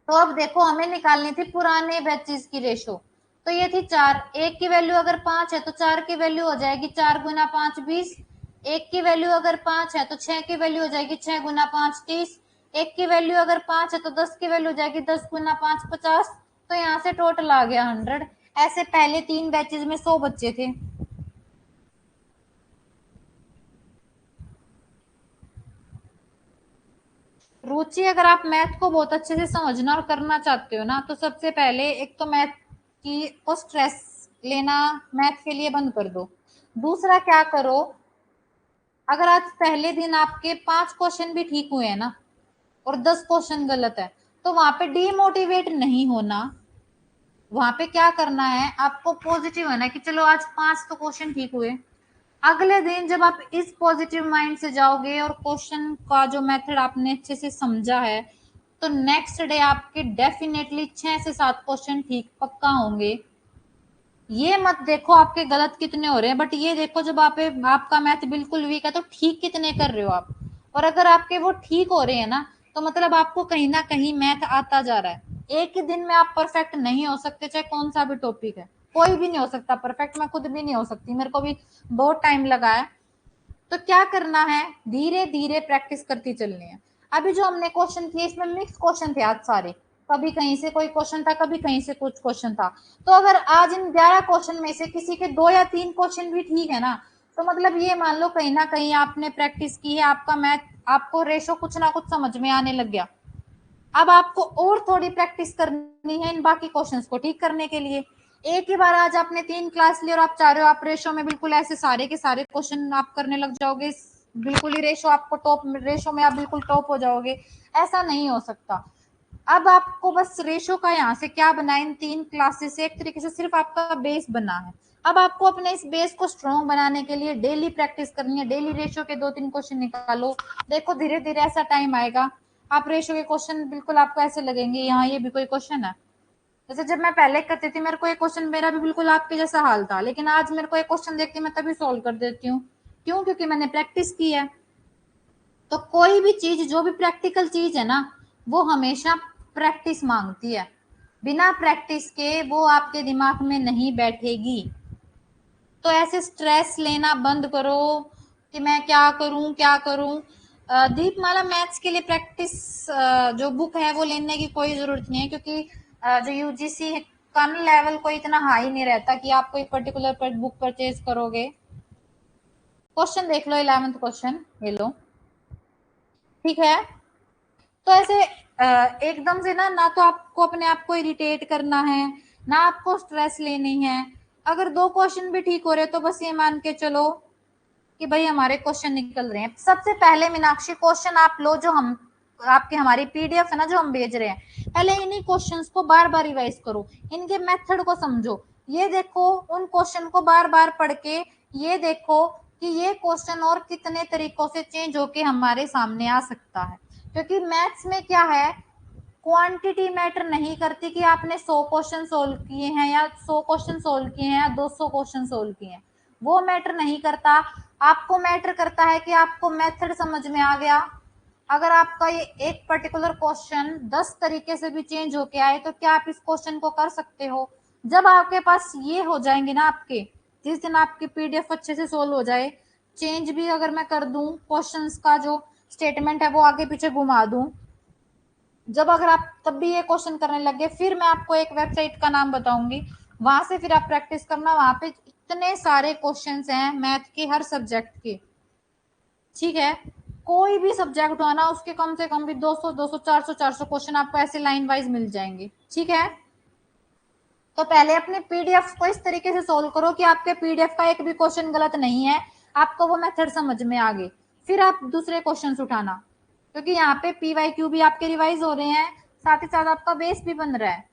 [SPEAKER 1] तो अब देखो हमें निकालनी थी पुराने बैचेस की रेशो, तो ये थी 4, 1 की वैल्यू अगर 5 है तो 4 की वैल्यू हो जाएगी 4 × 5 20, 1 की वैल्यू अगर 5 है तो 6 की वैल्यू हो जाएगी 6 × 5 30, 1 की वैल्यू अगर 5 है तो 10 की वैल्यू हो जाएगी 10 × 5 50। तो यहाँ से टोटल आ गया 100। ऐसे पहले 3 बैचेस में 100 बच्चे थे। रुचि, अगर आप मैथ को बहुत अच्छे से समझना और करना चाहते हो ना, तो सबसे पहले एक तो मैथ की को स्ट्रेस लेना मैथ के लिए बंद कर दो। दूसरा क्या करो, अगर आज पहले दिन आपके 5 क्वेश्चन भी ठीक हुए हैं ना और 10 क्वेश्चन गलत है, तो वहां पे डीमोटिवेट नहीं होना। वहां पे क्या करना है, आपको पॉजिटिव होना है कि चलो आज 5 तो क्वेश्चन ठीक हुए। अगले दिन जब आप इस पॉजिटिव माइंड से जाओगे और क्वेश्चन का जो मेथड आपने अच्छे से समझा है, तो नेक्स्ट डे आपके डेफिनेटली 6 से 7 क्वेश्चन ठीक पक्का होंगे। ये मत देखो आपके गलत कितने हो रहे हैं, बट ये देखो जब आपका मैथ बिल्कुल वीक है तो ठीक कितने कर रहे हो आप। और अगर आपके वो ठीक हो रहे हैं ना, तो मतलब आपको कहीं ना कहीं मैथ आता जा रहा है। एक ही दिन में आप परफेक्ट नहीं हो सकते, चाहे कौन सा भी टॉपिक है, कोई भी नहीं हो सकता परफेक्ट, मैं खुद भी नहीं हो सकती, मेरे को भी बहुत टाइम लगा है। तो क्या करना है, धीरे धीरे प्रैक्टिस करती चलनी है। अभी जो हमने क्वेश्चन किए इसमें मिक्स क्वेश्चन थे आज सारे, कभी कहीं से कोई क्वेश्चन था, कभी कहीं से कुछ क्वेश्चन था। तो अगर आज इन 11 क्वेश्चन में से किसी के 2 या 3 क्वेश्चन भी ठीक है ना, तो मतलब ये मान लो कहीं ना कहीं आपने प्रैक्टिस की है, आपका मैथ, आपको रेशो कुछ ना कुछ समझ में आने लग गया। अब आपको और थोड़ी प्रैक्टिस करनी है इन बाकी क्वेश्चंस को ठीक करने के लिए। एक ही बार आज आपने 3 क्लास ली और आप चाह रहे हो आप रेशो में बिल्कुल ऐसे सारे के सारे क्वेश्चन आप करने लग जाओगे, बिल्कुल ही रेशो आपको टॉप, रेशो में आप बिल्कुल टॉप हो जाओगे, ऐसा नहीं हो सकता। अब आपको बस रेशो का यहाँ से क्या बना, इन 3 क्लासेस से एक तरीके से सिर्फ आपका बेस बना है। अब आपको अपने इस बेस को स्ट्रॉन्ग बनाने के लिए डेली प्रैक्टिस करनी है, डेली रेशो के 2-3 क्वेश्चन निकालो। देखो धीरे धीरे ऐसा टाइम आएगा, आप रेशो के क्वेश्चन बिल्कुल आपको ऐसे लगेंगे यहाँ ये भी कोई क्वेश्चन है। जैसे जब मैं पहले करती थी मेरे को एक क्वेश्चन, मेरा भी बिल्कुल आपके जैसा हाल था, लेकिन आज मेरे को एक क्वेश्चन देखती मैं तभी सॉल्व कर देती हूँ। क्यों? क्योंकि मैंने प्रैक्टिस की है। तो कोई भी चीज, जो भी प्रैक्टिकल चीज है ना, वो हमेशा प्रैक्टिस मांगती है। बिना प्रैक्टिस के वो आपके दिमाग में नहीं बैठेगी। तो ऐसे स्ट्रेस लेना बंद करो कि मैं क्या करूं क्या करूं। दीपमाला मैथ्स के लिए प्रैक्टिस जो बुक है वो लेने की कोई जरूरत नहीं है, क्योंकि जो यूजीसी का लेवल कोई इतना हाई नहीं रहता कि आप कोई पर्टिकुलर बुक परचेज करोगे। क्वेश्चन देख लो, 11th क्वेश्चन ये लो, ठीक है। तो ऐसे एकदम से ना ना तो आपको अपने आप को इरिटेट करना है, ना आपको स्ट्रेस लेनी है। अगर 2 क्वेश्चन भी ठीक हो रहे तो बस ये मान के चलो कि भाई हमारे क्वेश्चन निकल रहे हैं। सबसे पहले मीनाक्षी क्वेश्चन आप लो, जो हम आपके हमारी पीडीएफ है ना जो हम भेज रहे हैं, पहले इन्हीं क्वेश्चंस को बार बार रिवाइज करो, इनके मेथड को समझो। ये देखो उन क्वेश्चन को बार बार पढ़ के ये देखो कि ये क्वेश्चन और कितने तरीकों से चेंज होके हमारे सामने आ सकता है। क्योंकि मैथ्स में क्या है, क्वांटिटी मैटर नहीं करती कि आपने 100 क्वेश्चन सोल्व किए हैं या 100 क्वेश्चन सोल्व किए हैं या 200 क्वेश्चन सोल्व किए हैं, वो मैटर नहीं करता। आपको मैटर करता है कि आपको मेथड समझ में आ गया। अगर आपका ये एक पर्टिकुलर क्वेश्चन 10 तरीके से भी चेंज होके आए तो क्या आप इस क्वेश्चन को कर सकते हो। जब आपके पास ये हो जाएंगे ना, आपके जिस दिन आपकी पीडीएफ अच्छे से सोल्व हो जाए, चेंज भी अगर मैं कर दूं, क्वेश्चंस का जो स्टेटमेंट है वो आगे पीछे घुमा दूं, जब अगर आप तब भी ये क्वेश्चन करने लगे, फिर मैं आपको एक वेबसाइट का नाम बताऊंगी, वहां से फिर आप प्रैक्टिस करना। वहां पे इतने सारे क्वेश्चंस हैं मैथ के, हर सब्जेक्ट के, ठीक है। कोई भी सब्जेक्ट उठाना, उसके कम से कम भी 200 200 400 क्वेश्चन आपको ऐसे लाइन वाइज मिल जाएंगे, ठीक है। तो पहले अपने पीडीएफ को इस तरीके से सोल्व करो कि आपके पीडीएफ का एक भी क्वेश्चन गलत नहीं है, आपको वो मेथड समझ में आ गए, फिर आप दूसरे क्वेश्चन उठाना। क्योंकि यहाँ पे पीवाईक्यू भी आपके रिवाइज हो रहे हैं, साथ ही साथ आपका बेस भी बन रहा है।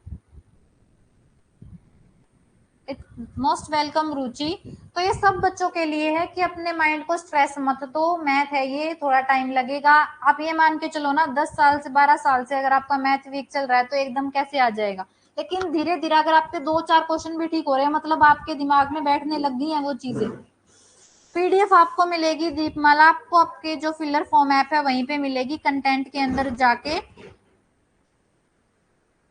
[SPEAKER 1] मोस्ट वेलकम रुचि। तो ये सब बच्चों के लिए है कि अपने माइंड को स्ट्रेस मत दो, मैथ है ये, थोड़ा टाइम लगेगा। आप ये मान के चलो ना, 10 साल से 12 साल से अगर आपका मैथ वीक चल रहा है तो एकदम कैसे आ जाएगा। लेकिन धीरे धीरे अगर आपके 2-4 क्वेश्चन भी ठीक हो रहे हैं, मतलब आपके दिमाग में बैठने लग गई हैं वो चीजें। पीडीएफ आपको मिलेगी दीपमाला, आपको आपके जो फिलर फॉर्म ऐप है वहीं पे मिलेगी। कंटेंट के अंदर जाके,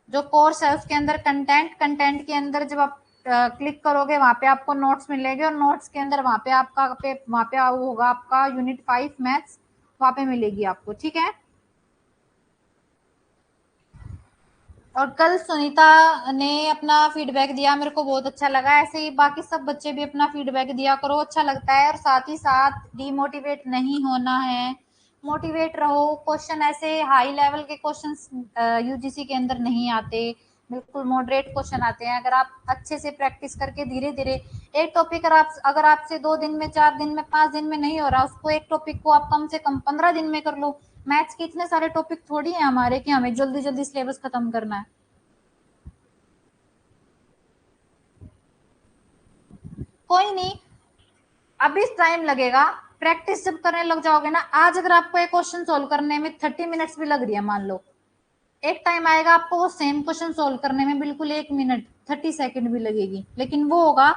[SPEAKER 1] जो कोर्स है उसके अंदर कंटेंट के अंदर जब आप क्लिक करोगे, वहां पे आपको नोट्स मिलेंगे, और नोट्स के अंदर वहां पे वहां पे होगा आपका यूनिट 5 मैथ्स, वहां पे मिलेगी आपको, ठीक है। और कल सुनीता ने अपना फीडबैक दिया, मेरे को बहुत अच्छा लगा। ऐसे ही बाकी सब बच्चे भी अपना फीडबैक दिया करो, अच्छा लगता है। और साथ ही साथ डीमोटिवेट नहीं होना है, मोटिवेट रहो। क्वेश्चन ऐसे हाई लेवल के क्वेश्चंस यूजीसी के अंदर नहीं आते, बिल्कुल मॉडरेट क्वेश्चन आते हैं। अगर आप अच्छे से प्रैक्टिस करके धीरे धीरे एक टॉपिक अगर आपसे 2 दिन में, 4 दिन में, 5 दिन में नहीं हो रहा, उसको एक टॉपिक को आप कम से कम 15 दिन में कर लो। मैथ्स के इतने सारे टॉपिक थोड़ी है हमारे कि हमें जल्दी जल्दी सिलेबस खत्म करना है। कोई नहीं, अभी टाइम लगेगा। प्रैक्टिस जब करने लग जाओगे ना, आज अगर आपको एक क्वेश्चन सोल्व करने में 30 मिनट्स भी लग रही है मान लो, एक टाइम आएगा आपको वो सेम क्वेश्चन सोल्व करने में बिल्कुल 1 मिनट 30 सेकेंड भी लगेगी। लेकिन वो होगा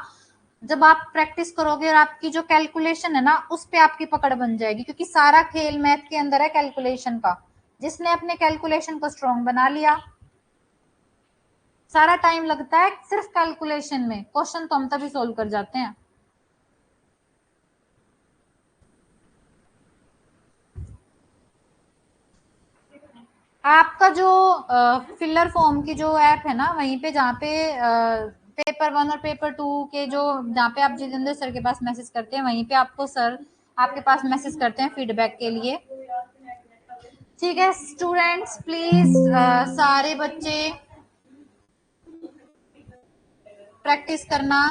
[SPEAKER 1] जब आप प्रैक्टिस करोगे और आपकी जो कैलकुलेशन है ना उस पे आपकी पकड़ बन जाएगी। क्योंकि सारा खेल मैथ के अंदर है कैलकुलेशन का। जिसने अपने कैलकुलेशन को स्ट्रॉन्ग बना लिया, सारा टाइम लगता है सिर्फ कैलकुलेशन में, क्वेश्चन तो हम तभी सोल्व कर जाते हैं। आपका जो फिलर फॉर्म की जो ऐप है ना, वहीं पे जहाँ पे पेपर 1 और पेपर 2 के जो, जहाँ पे आप जितेंद्र सर के पास मैसेज करते हैं, वहीं पे आपको सर आपके पास मैसेज करते हैं फीडबैक के लिए, ठीक है। स्टूडेंट्स प्लीज, सारे बच्चे प्रैक्टिस करना,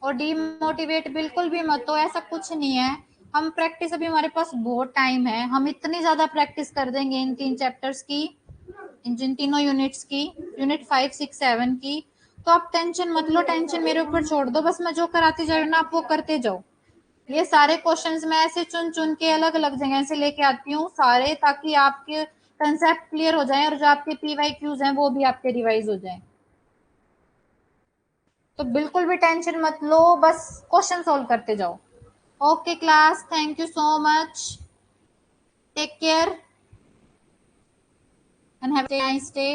[SPEAKER 1] और डीमोटिवेट बिल्कुल भी मत हो, ऐसा कुछ नहीं है। हम प्रैक्टिस, अभी हमारे पास बहुत टाइम है, हम इतनी ज्यादा प्रैक्टिस कर देंगे इन 3 चैप्टर्स की, जिन तीनों यूनिट्स की, यूनिट 5 6 7 की। तो आप टेंशन मत लो, टेंशन मेरे ऊपर छोड़ दो, बस मैं जो कराती जा रही हूँ ना आप वो करते जाओ। ये सारे क्वेश्चंस मैं ऐसे चुन चुन के अलग अलग जगह से लेके आती हूँ सारे, ताकि आपके कंसेप्ट क्लियर हो जाए और जो आपके पीवाई क्यूज हैं वो भी आपके रिवाइज हो जाए। तो बिल्कुल भी टेंशन मत लो, बस क्वेश्चन सोल्व करते जाओ। Okay class, thank you so much, take care and have a nice day.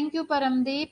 [SPEAKER 1] Thank you Paramdeep.